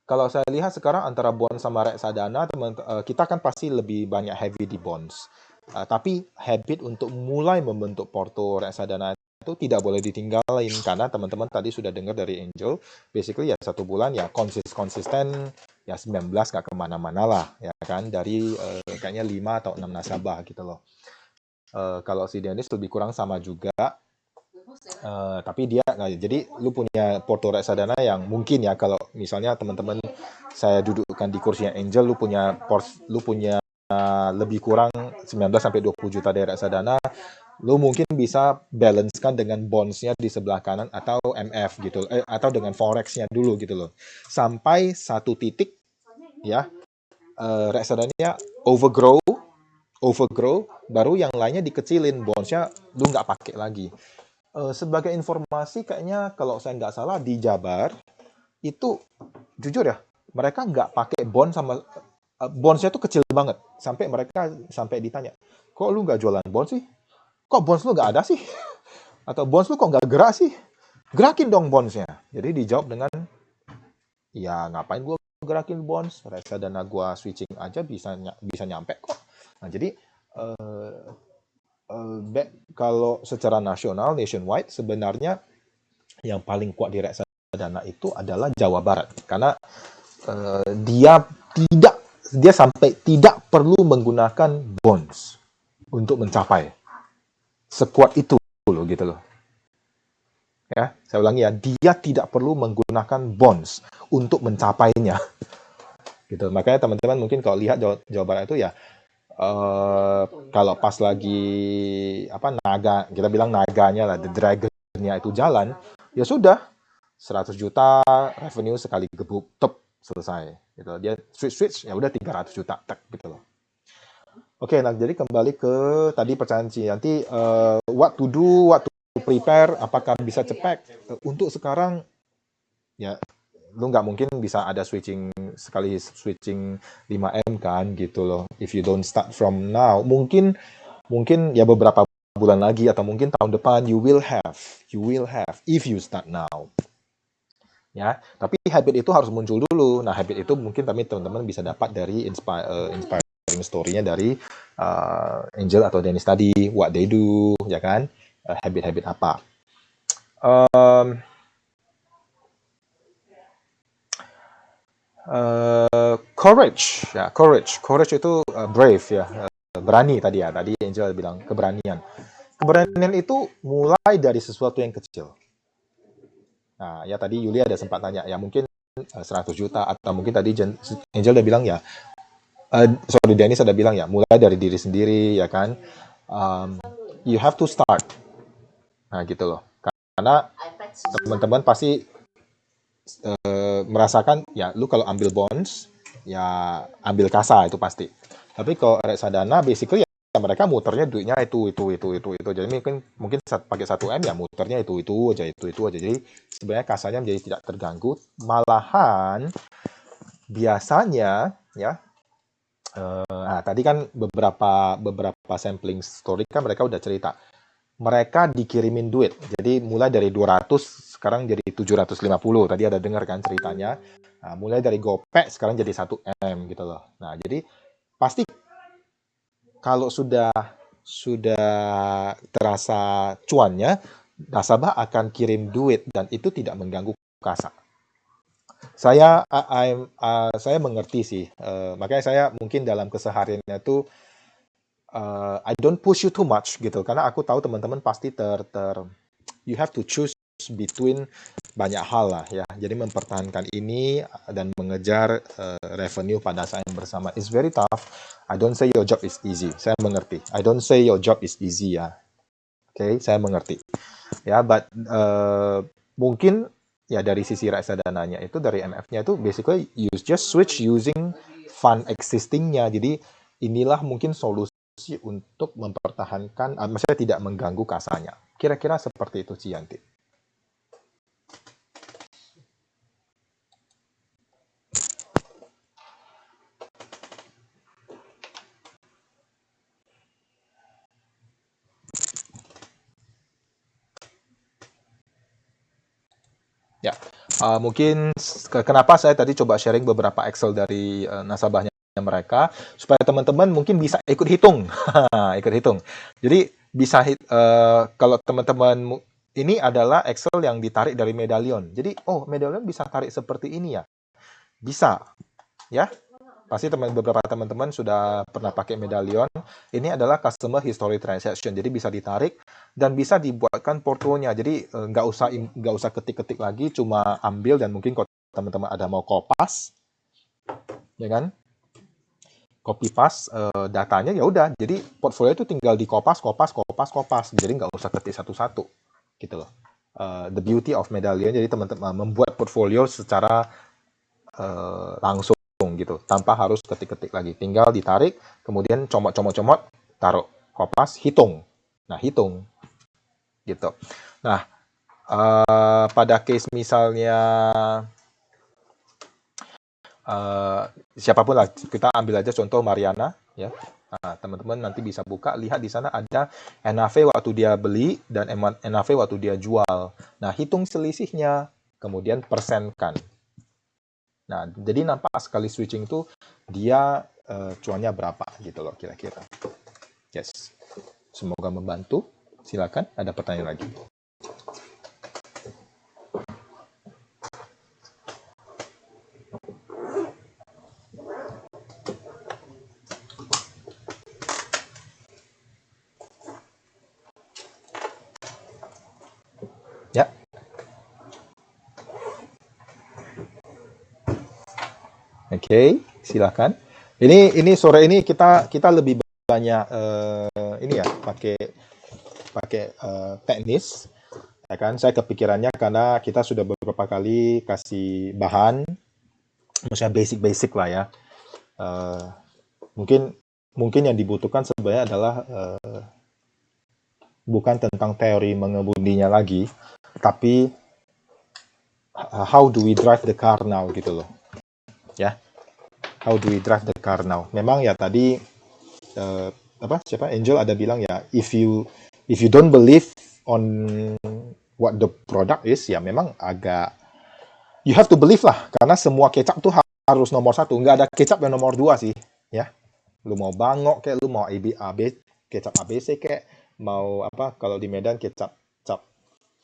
kalau saya lihat sekarang antara bonds sama reksadana, kita kan pasti lebih banyak heavy di bonds. Tapi habit untuk mulai membentuk porto reksadana itu tidak boleh ditinggalin, karena teman-teman tadi sudah dengar dari Angel, basically ya 1 bulan ya konsisten ya 19 nggak kemana-mana lah ya kan, dari kayaknya 5 atau 6 nasabah gitu loh. Kalau si Dennis lebih kurang sama juga. Tapi dia jadi lu punya porto reksadana yang mungkin ya, kalau misalnya teman-teman saya dudukkan di kursinya Angel, lu punya lebih kurang 19 sampai 20 juta dari reksadana, lu mungkin bisa balancekan dengan bonds-nya di sebelah kanan atau MF gitu, atau dengan forex-nya dulu gitu loh. Sampai satu titik ya. Reksadanya overgrow, baru yang lainnya dikecilin, bondsnya lu nggak pakai lagi. Sebagai informasi, kayaknya kalau saya nggak salah di Jabar itu jujur ya, mereka nggak pakai bond sama bondsnya tuh kecil banget, sampai ditanya, kok lu nggak jualan bond sih? Kok bonds lu nggak ada sih? Atau bonds lu kok nggak gerak sih? Gerakin dong bondsnya. Jadi dijawab dengan, ya ngapain gua gerakin bonds, reksadana gua switching aja bisa nyampe kok. Nah, jadi kalau secara nationwide sebenarnya yang paling kuat di reksadana itu adalah Jawa Barat, karena dia sampai tidak perlu menggunakan bonds untuk mencapai sekuat itu loh, gitu loh. Ya, saya ulangi ya, dia tidak perlu menggunakan bonds untuk mencapainya. Gitu. Makanya teman-teman mungkin kalau lihat Jawa Barat itu ya, kalau pas lagi naga, kita bilang naganya lah, the dragonnya itu jalan, ya sudah 100 juta revenue sekali gebuk, selesai. Gitu. Dia switch ya udah 300 juta, gitu loh. Oke, nah jadi kembali ke tadi pertanyaan Cianti, what to do, what to prepare, apakah bisa cepat? Untuk sekarang ya lu nggak mungkin bisa ada switching 5M kan, gitu loh. If you don't start from now, mungkin ya beberapa bulan lagi atau mungkin tahun depan you will have if you start now. Ya, tapi habit itu harus muncul dulu. Nah, habit itu mungkin teman-teman bisa dapat dari inspiring story-nya dari Angel atau Dennis tadi, what they do, ya kan? Habit-habit apa? Courage itu brave ya, berani tadi ya. Tadi Angel bilang keberanian. Keberanian itu mulai dari sesuatu yang kecil. Nah, ya tadi Yulia ada sempat tanya, ya mungkin 100 juta, atau mungkin tadi Angel udah bilang ya, Dennis ada bilang ya, mulai dari diri sendiri, ya kan? You have to start. Nah, gitu loh. Karena teman-teman pasti merasakan, ya lu kalau ambil bonds, ya ambil kasa itu pasti. Tapi kalau reksadana, basically ya mereka muternya duitnya itu. Jadi mungkin pakai 1M ya muternya itu aja. Jadi sebenarnya kasanya menjadi tidak terganggu. Malahan biasanya ya, tadi kan beberapa sampling story kan mereka udah cerita. Mereka dikirimin duit. Jadi mulai dari 200 sekarang jadi 750. Tadi ada dengar kan ceritanya. Nah, mulai dari gopek sekarang jadi 1M gitu loh. Nah, jadi pasti kalau sudah terasa cuannya, nasabah akan kirim duit dan itu tidak mengganggu kasa. Saya mengerti sih, makanya saya mungkin dalam kesehariannya tuh I don't push you too much gitu, karena aku tahu teman-teman pasti you have to choose between banyak hal lah ya. Jadi mempertahankan ini dan mengejar revenue pada saat yang bersama is very tough. I don't say your job is easy. Saya mengerti. I don't say your job is easy ya. Oke, saya mengerti. Ya, but mungkin ya dari sisi reksadananya itu, dari MF-nya itu basically you just switch using fund existing-nya. Jadi inilah mungkin solusi untuk mempertahankan, maksudnya tidak mengganggu kasanya. Kira-kira seperti itu, Cianti. Ya, mungkin kenapa saya tadi coba sharing beberapa Excel dari nasabahnya mereka, supaya teman-teman mungkin bisa ikut hitung. Ikut hitung. Jadi bisa kalau teman-teman, ini adalah Excel yang ditarik dari Medallion. Jadi, Medallion bisa tarik seperti ini ya? Bisa. Ya, pasti beberapa teman-teman sudah pernah pakai Medallion. Ini adalah customer history transaction, jadi bisa ditarik dan bisa dibuatkan portonya. Jadi nggak usah ketik-ketik lagi, cuma ambil, dan mungkin kalau teman-teman ada mau kopas, ya kan, copy paste datanya, ya udah. Jadi portfolio itu tinggal dikopas, jadi nggak usah ketik satu-satu, gitu loh. The beauty of Medallion, jadi teman-teman membuat portfolio secara langsung gitu, tanpa harus ketik-ketik lagi. Tinggal ditarik, kemudian comot, taruh, kopas, hitung. Nah, hitung gitu. Nah, pada case misalnya siapapun lah, kita ambil aja contoh Mariana ya. Nah, teman-teman nanti bisa buka, lihat di sana ada NAV waktu dia beli dan NAV waktu dia jual. Nah, hitung selisihnya, kemudian persenkan. Nah, jadi nampak sekali switching itu dia cuannya berapa gitu loh kira-kira. Yes. Semoga membantu. Silakan, ada pertanyaan lagi. Ya. Oke, silakan. Ini sore ini kita lebih banyak ini ya pakai teknis, ya kan? Saya kepikirannya karena kita sudah beberapa kali kasih bahan, maksudnya basic lah ya. Mungkin yang dibutuhkan sebenarnya adalah bukan tentang teori mengemudinya lagi, tapi how do we drive the car now gitu loh, ya. How do we drive the car now? Memang ya tadi siapa Angel ada bilang ya, if you don't believe on what the product is, ya memang agak you have to believe lah, karena semua kecap tuh harus nomor 1, nggak ada kecap yang nomor 2 sih, ya. Lu mau bangok kayak, lu mau kecap ABC kayak, mau apa kalau di Medan kecap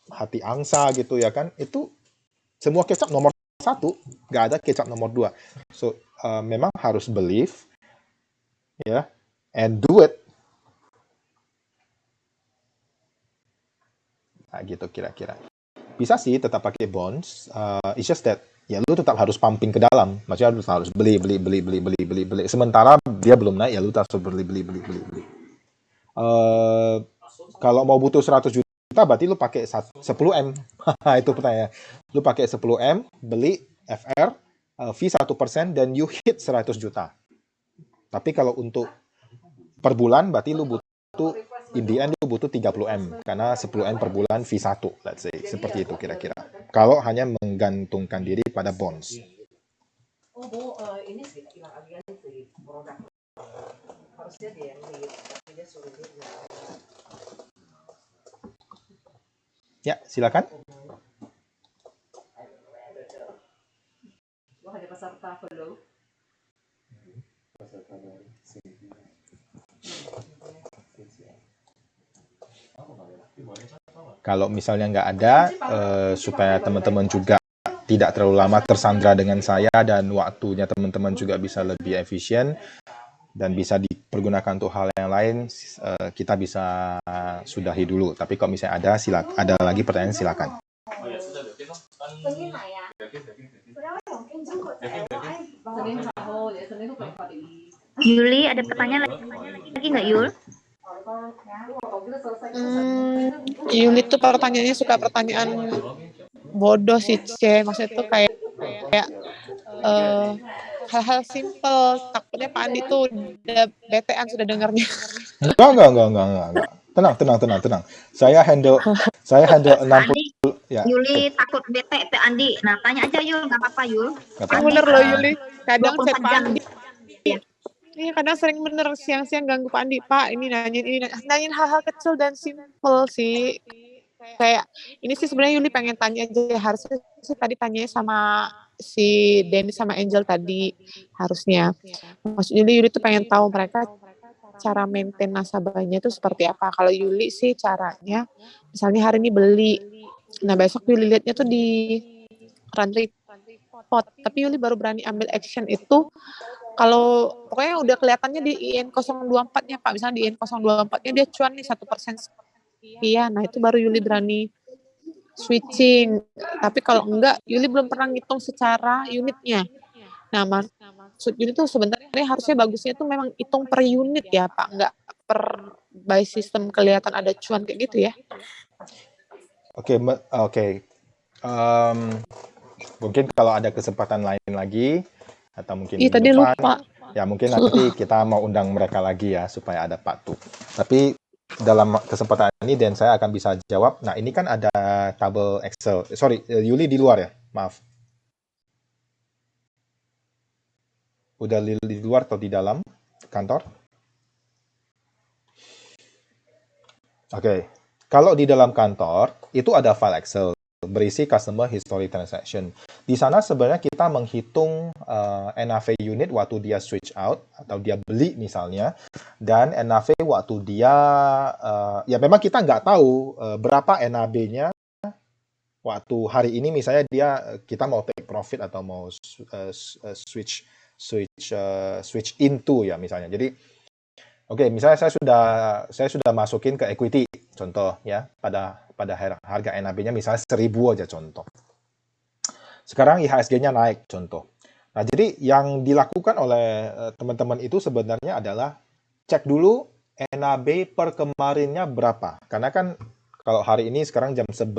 hati angsa gitu ya kan, itu semua kecap nomor 1, nggak ada kecap nomor 2. So memang harus believe ya, and do it. Nah, gitu kira-kira. Bisa sih tetap pakai bonds, it's just that ya lu tetap harus pumping ke dalam, maksudnya lu harus beli. Sementara dia belum naik, ya lu harus beli. Kalau mau butuh 100 juta, berarti lu pakai 10M. Itu pertanyaan. Lu pakai 10M, beli FR, fee 1%, dan you hit 100 juta. Tapi kalau untuk per bulan, berarti lu butuh, in the end lu butuh 30M. Karena 10M per bulan, fee 1, let's say. Seperti itu kira-kira. Kalau hanya menggantungkan diri pada bonds. Ini sih agian sih produk harusnya dia yang lead, tapi dia suruh dia. Ya, silakan. Wah, ada peserta follow. Kalau misalnya nggak ada, supaya teman-teman juga tidak terlalu lama tersandra dengan saya dan waktunya teman-teman juga bisa lebih efisien dan bisa dipergunakan untuk hal yang lain, kita bisa sudahi dulu. Tapi kalau misalnya ada lagi pertanyaan, silakan. Yuli, ada pertanyaan lagi nggak, Yul? Yuli tuh pertanyaannya suka pertanyaan bodoh sih, C. Maksudnya tuh kayak hal-hal simple. Takutnya Pak Andi tuh udah betean sudah dengarnya. Enggak. Tenang. Saya handle 60 Andi, ya. Yuli takut bete, Pak Andi. Nah, tanya aja Yul, nggak apa-apa Yul. Yang bener loh Yuli. Kadang chat 24 Pak jam. Andi. Iya, kadang sering bener siang-siang ganggu Pak Andi. Pak, ini nanyain hal-hal kecil dan simple sih. Kayak ini sih sebenarnya Yuli pengen tanya aja, harusnya sih tadi tanyanya sama si Denny sama Angel tadi harusnya. Maksudnya Yuli tuh pengen tahu mereka cara maintain nasabahnya itu seperti apa. Kalau Yuli sih caranya, misalnya hari ini beli, nah besok Yuli lihatnya tuh di run report, tapi Yuli baru berani ambil action itu kalau pokoknya udah kelihatannya di IN 024-nya Pak, misalnya di IN 024-nya dia cuan nih 1% sekian, nah itu baru Yuli berani switching. Tapi kalau enggak, Yuli belum pernah ngitung secara unitnya. Nah, maksud Yuli tuh sebenarnya harusnya bagusnya tuh memang hitung per unit ya Pak, enggak per by system kelihatan ada cuan kayak gitu ya. Oke. Mungkin kalau ada kesempatan lain lagi, atau mungkin Ih, minggu tadi depan. lupa. Ya mungkin nanti kita mau undang mereka lagi ya supaya ada part 2. Tapi dalam kesempatan ini dan saya akan bisa jawab. Nah, ini kan ada tabel Excel. Sorry, Yuli di luar ya? Maaf. Udah di luar atau di dalam kantor? Oke. Kalau di dalam kantor, itu ada file Excel berisi customer history transaction. Di sana sebenarnya kita menghitung NAV unit waktu dia switch out atau dia beli misalnya, dan NAV waktu dia ya memang kita nggak tahu berapa NAB-nya waktu hari ini misalnya kita mau take profit atau mau switch into ya misalnya. Jadi oke, misalnya saya sudah masukin ke equity contoh ya pada harga NAB-nya misalnya 1.000 aja contoh. Sekarang IHSG-nya naik contoh. Nah, jadi yang dilakukan oleh teman-teman itu sebenarnya adalah cek dulu NAB per kemarinnya berapa. Karena kan kalau hari ini sekarang jam 11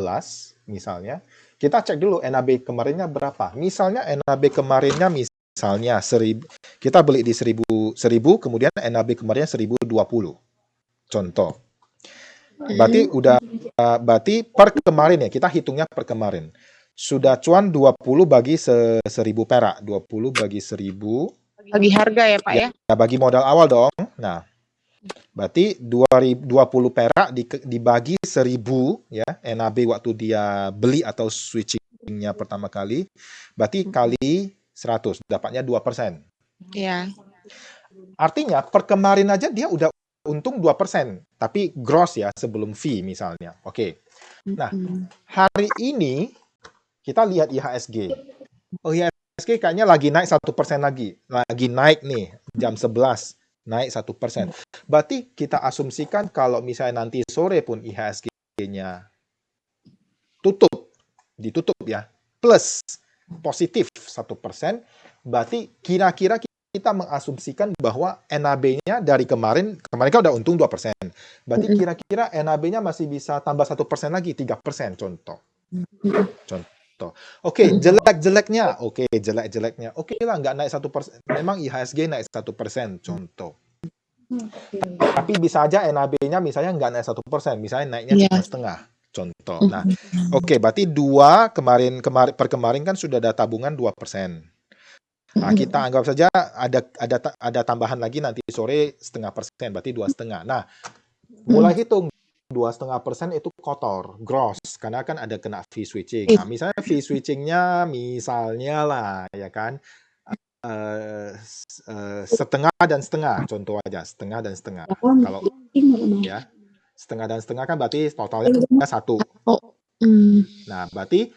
misalnya, kita cek dulu NAB kemarinnya berapa. Misalnya NAB kemarinnya misalnya 1.000, kita beli di 1.000, kemudian NAB kemarinnya 1.020. Contoh. Berarti per kemarin ya, kita hitungnya per kemarin. Sudah cuan 20 bagi 1.000 perak. 20 bagi 1.000. Bagi harga ya, Pak ya? Ya, bagi modal awal dong. Nah, berarti 20 perak dibagi 1.000 ya, NAB waktu dia beli atau switchingnya pertama kali. Berarti kali 100, dapatnya 2%. Iya. Artinya per kemarin aja dia udah untung 2%, tapi gross ya sebelum fee misalnya. Oke. Nah, hari ini kita lihat IHSG. Oh, IHSG kayaknya lagi naik 1% lagi. Lagi naik nih, jam 11. Naik 1%. Berarti kita asumsikan kalau misalnya nanti sore pun IHSG-nya ditutup ya, plus positif 1%, berarti kira-kira kita mengasumsikan bahwa NAB-nya dari kemarin kan udah untung 2%. Berarti kira-kira NAB-nya masih bisa tambah 1% lagi, 3% contoh. Oke, jelek-jeleknya. Oke, lah, nggak naik 1%. Memang IHSG naik 1%, contoh. Tapi bisa aja NAB-nya misalnya nggak naik 1%, misalnya naiknya cuma setengah, contoh. Nah, oke, berarti per kemarin kan sudah ada tabungan 2%. Nah, kita anggap saja ada tambahan lagi nanti sore 0,5%, berarti 2,5%. Nah, mulai hitung 2,5% itu kotor, gross, karena kan ada kena fee switching. Nah, misalnya fee switchingnya misalnya lah, ya kan, setengah dan setengah, contoh aja, setengah dan setengah. Kalau ya, setengah dan setengah kan berarti totalnya 1. Nah, berarti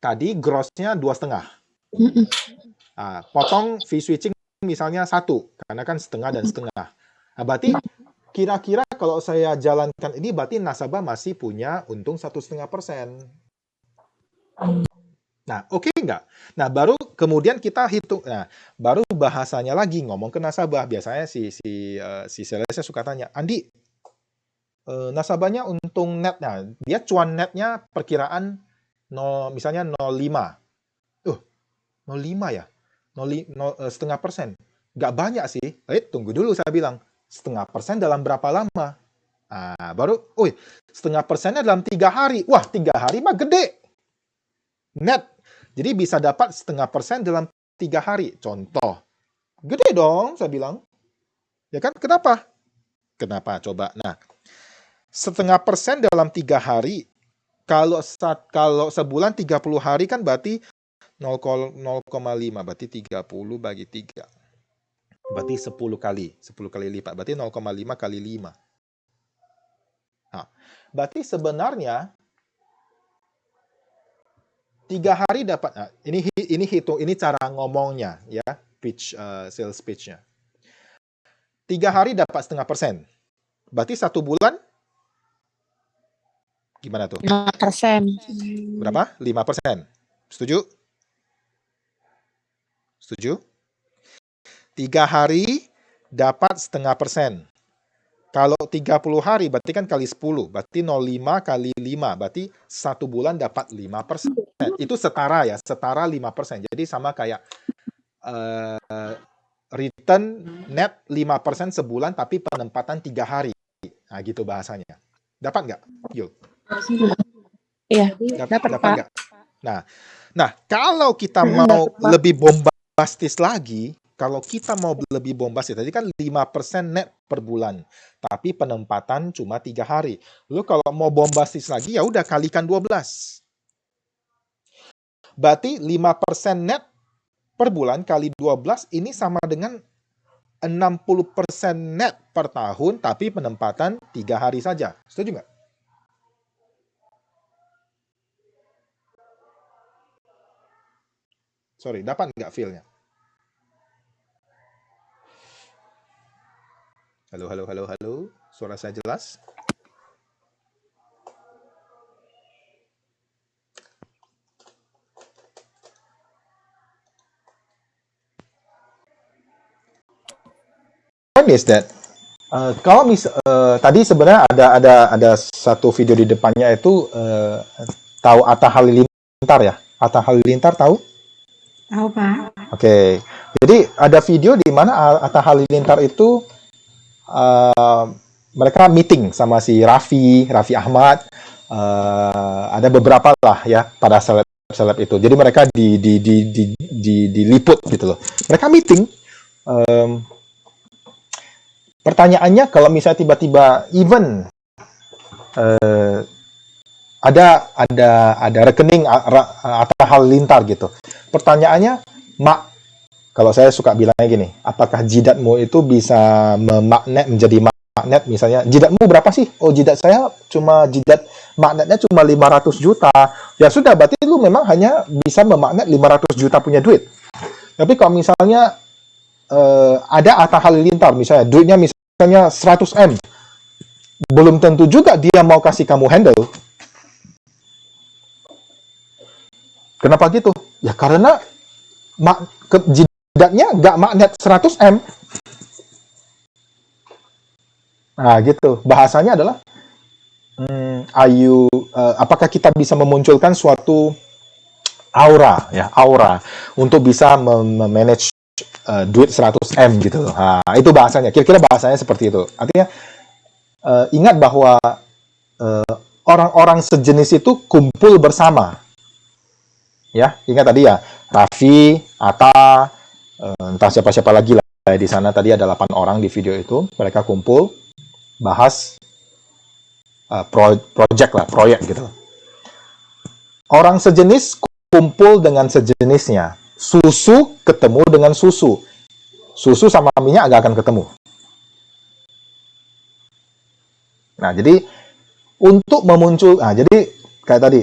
tadi grossnya 2,5. Nah, potong fee switching misalnya 1, karena kan setengah dan setengah. Nah, berarti kira-kira kalau saya jalankan ini berarti nasabah masih punya untung 1,5%. Nah, oke nggak? Nah, baru kemudian kita hitung. Nah, baru bahasanya lagi ngomong ke nasabah. Biasanya si salesnya suka tanya, Andi, nasabahnya untung netnya, dia cuan netnya perkiraan misalnya 0,5. 0,5 ya? 0,5%. Nggak banyak sih. Tunggu dulu, saya bilang. 0,5% dalam berapa lama? Nah, baru, 0,5%-nya dalam 3 hari. Wah, 3 hari mah gede. Net. Jadi bisa dapat 0,5% dalam 3 hari. Contoh. Gede dong, saya bilang. Ya kan? Kenapa? Kenapa? Coba. Nah, 0,5% dalam 3 hari. Kalau sebulan 30 hari kan berarti 0,5. Berarti 30 bagi 3. Berarti 10 kali lipat. Berarti 0,5 kali 5. Nah, berarti sebenarnya 3 hari dapat. Nah, ini cara ngomongnya ya, sales pitch-nya. 3 hari dapat 0,5%. Berarti 1 bulan gimana tuh? 5%. Berapa? 5%. Setuju? Setuju? 3 hari dapat 0,5%. Kalau 30 hari berarti kan kali 10. Berarti 0,5 kali 5. Berarti 1 bulan dapat 5%. Itu setara ya. Setara 5%. Jadi sama kayak return net 5% sebulan tapi penempatan 3 hari. Nah, gitu bahasanya. Dapat nggak? Yuk. Iya, Dapat dapat Pak. nggak? Nah, kalau kita mau Dapat, Pak. lebih bombastis lagi, tadi kan 5% net per bulan, tapi penempatan cuma 3 hari. Lalu kalau mau bombastis lagi, ya udah kalikan 12. Berarti 5% net per bulan kali 12 ini sama dengan 60% net per tahun, tapi penempatan 3 hari saja. Setuju nggak? Sorry, dapat nggak feel-nya? Halo. Suara saya jelas? Point is that kalau tadi sebenarnya ada satu video di depannya itu tahu Atta Halilintar ya? Atta Halilintar tahu? Tahu, Pak. Oke. Jadi ada video di mana Atta Halilintar itu mereka meeting sama si Raffi Ahmad, ada beberapa lah ya pada seleb itu. Jadi mereka diliput gitu loh. Mereka meeting. Pertanyaannya kalau misalnya tiba-tiba even ada rekening Atta Halilintar gitu. Pertanyaannya, Mak, kalau saya suka bilangnya gini, apakah jidatmu itu bisa memagnet menjadi magnet misalnya? Jidatmu berapa sih? Oh, jidat saya jidat magnetnya cuma 500 juta. Ya sudah, berarti lu memang hanya bisa memagnet 500 juta punya duit. Tapi kalau misalnya ada Atta Halilintar misalnya, duitnya misalnya 100 M, belum tentu juga dia mau kasih kamu handle. Kenapa gitu? Ya karena jidatnya nggak magnet 100 M. Nah gitu. Bahasanya adalah, apakah kita bisa memunculkan suatu aura untuk bisa memanage duit 100 M gitu loh. Nah, itu bahasanya. Kira-kira bahasanya seperti itu. Artinya ingat bahwa orang-orang sejenis itu kumpul bersama. Ya, ingat tadi ya, Raffi, Atta, entah siapa-siapa lagi lah di sana. Tadi ada 8 orang di video itu. Mereka kumpul bahas proyek gitu. Orang sejenis kumpul dengan sejenisnya. Susu ketemu dengan susu. Susu sama minyak nggak akan ketemu. Nah, jadi untuk jadi kayak tadi,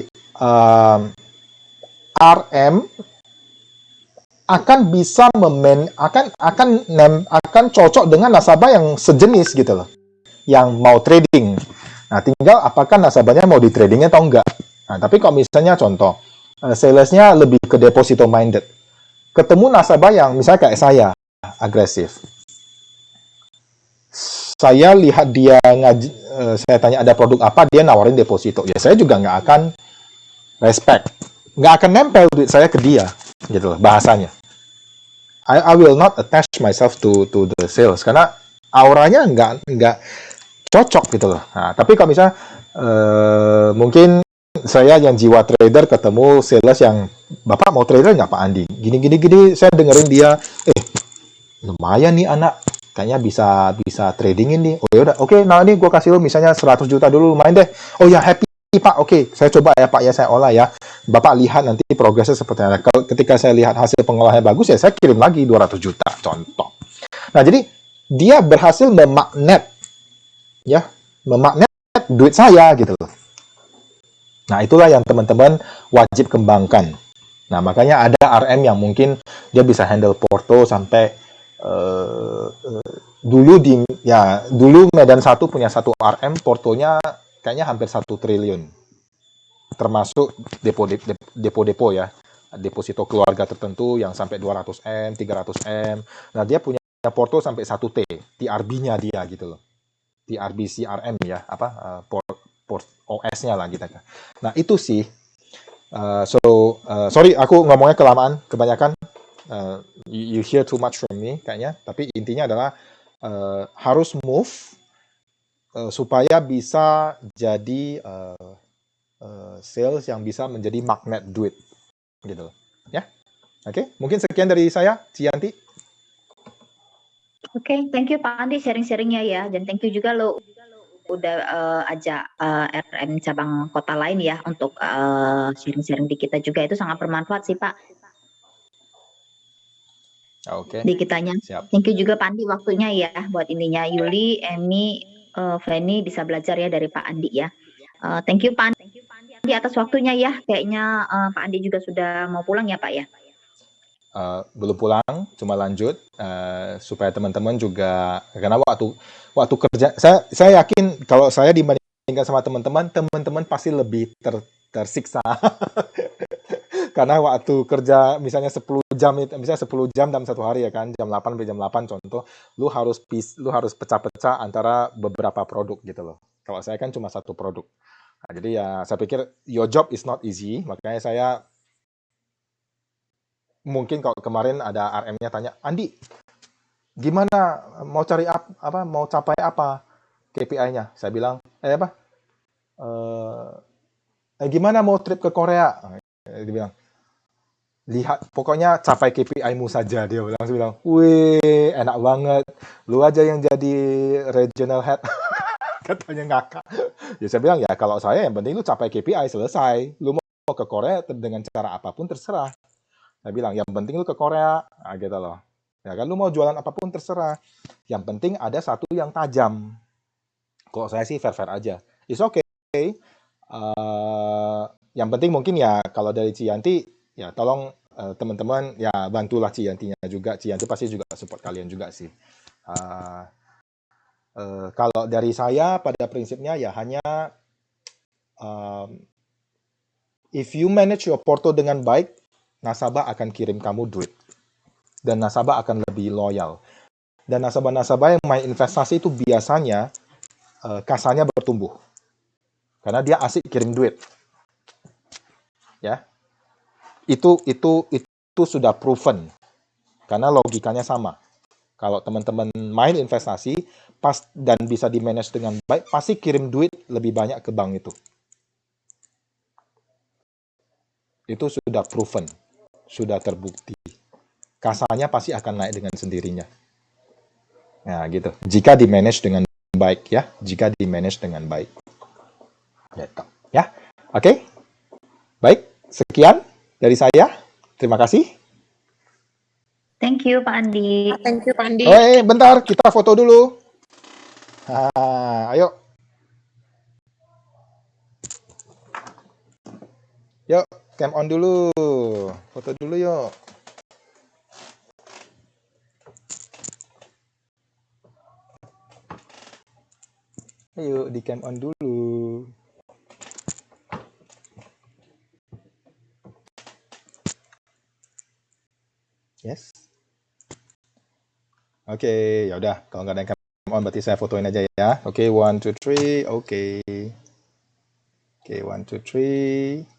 RM akan bisa akan cocok dengan nasabah yang sejenis gitu loh, yang mau trading. Nah, tinggal apakah nasabahnya mau di tradingnya atau enggak. Nah, tapi kalau misalnya contoh, salesnya lebih ke deposito minded, ketemu nasabah yang misalnya kayak saya, agresif. Saya lihat dia saya tanya ada produk apa, dia nawarin deposito. Ya saya juga nggak akan respect, nggak akan nempel duit saya ke dia, gitu loh bahasanya. I will not attach myself to the sales karena auranya nggak cocok gitu loh. Nah, tapi kalau misalnya mungkin saya yang jiwa trader ketemu sales yang, Bapak mau trader nggak Pak Andi? Gini, saya dengerin dia, lumayan nih anak, kayaknya bisa tradingin nih. Oh yaudah, oke, nah ini gue kasih lo misalnya 100 juta dulu, lumayan deh. Oh ya happy Pak, oke, saya coba ya Pak, ya saya olah ya. Bapak lihat nanti progresnya seperti apa. Kalau ketika saya lihat hasil pengolahannya bagus ya saya kirim lagi 200 juta, contoh. Nah jadi dia berhasil memagnet duit saya gitu loh. Nah itulah yang teman-teman wajib kembangkan. Nah makanya ada RM yang mungkin dia bisa handle porto sampai dulu Medan 1 punya satu RM, portonya kayaknya hampir 1 triliun. Termasuk depo ya. Deposito keluarga tertentu yang sampai 200 M, 300 M. Nah, dia punya porto sampai 1 T, TRB-nya dia gitu loh. TRB CRM ya, port OS-nya lah gitu. Nah, itu sih. Sorry aku ngomongnya kelamaan, kebanyakan. you hear too much from me kayaknya. Tapi intinya adalah harus move supaya bisa jadi sales yang bisa menjadi magnet duit, gitu loh. Ya, oke. Mungkin sekian dari saya, Cianti. Oke, thank you Pak Andi sharing-sharingnya ya, dan thank you juga lo udah ajak RM cabang kota lain ya untuk sharing-sharing di kita juga, itu sangat bermanfaat sih Pak Oke, di kitanya. siap. Thank you juga Pak Andi waktunya ya buat ininya, Yuli, Emi, Feni bisa belajar ya dari Pak Andi ya. Thank you Pak Andi atas waktunya ya, kayaknya Pak Andi juga sudah mau pulang ya Pak ya. Belum pulang, cuma lanjut supaya teman-teman juga, karena waktu kerja saya yakin kalau saya dibandingkan sama teman-teman pasti lebih tersiksa karena waktu kerja misalnya 10 jam misalnya 10 jam dalam satu hari ya kan, jam 8 sampai jam 8 contoh, lu harus pecah-pecah antara beberapa produk gitu loh. Kalau saya kan cuma satu produk. Nah, jadi ya saya pikir your job is not easy, makanya saya mungkin kalau kemarin ada RM-nya tanya, Andi, gimana mau cari mau capai apa KPI-nya? Saya bilang, gimana mau trip ke Korea? Dia bilang, lihat, pokoknya capai KPI-mu saja. Dia langsung bilang, wih, enak banget. Lu aja yang jadi regional head. Katanya ngakak. Ya saya bilang, ya kalau saya yang penting lu capai KPI, selesai. Lu mau ke Korea dengan cara apapun terserah. Saya bilang, yang penting lu ke Korea, gitu loh. Ya kan, lu mau jualan apapun terserah. Yang penting ada satu yang tajam. Kalau saya sih fair-fair aja. It's okay. Yang penting mungkin ya, kalau dari Cianti, ya tolong teman-teman, ya bantulah Ciantinya juga. Cianti pasti juga support kalian juga sih. Kalau dari saya, pada prinsipnya ya hanya, if you manage your porto dengan baik, nasabah akan kirim kamu duit. Dan nasabah akan lebih loyal. Dan nasabah-nasabah yang main investasi itu biasanya kasanya bertumbuh. Karena dia asik kirim duit. Ya. Itu sudah proven. Karena logikanya sama. Kalau teman-teman main investasi dan bisa di-manage dengan baik, pasti kirim duit lebih banyak ke bank itu. Itu sudah proven. Sudah terbukti. Kasanya pasti akan naik dengan sendirinya. Nah, gitu. Jika di-manage dengan baik ya. Jika di-manage dengan baik. Gitu. Ya. Oke. Baik. Sekian dari saya. Terima kasih. Thank you Pak Andi. Thank you Pak Andi. Bentar. Kita foto dulu. Ayo. Yuk. Cam on dulu. Foto dulu yuk. Ayo, di cam on dulu. Yes. Oke, ya udah. Kalau nggak ada yang cam on, berarti saya fotoin aja ya. Oke, 1, 2, 3. Oke. Oke, 1, 2, 3.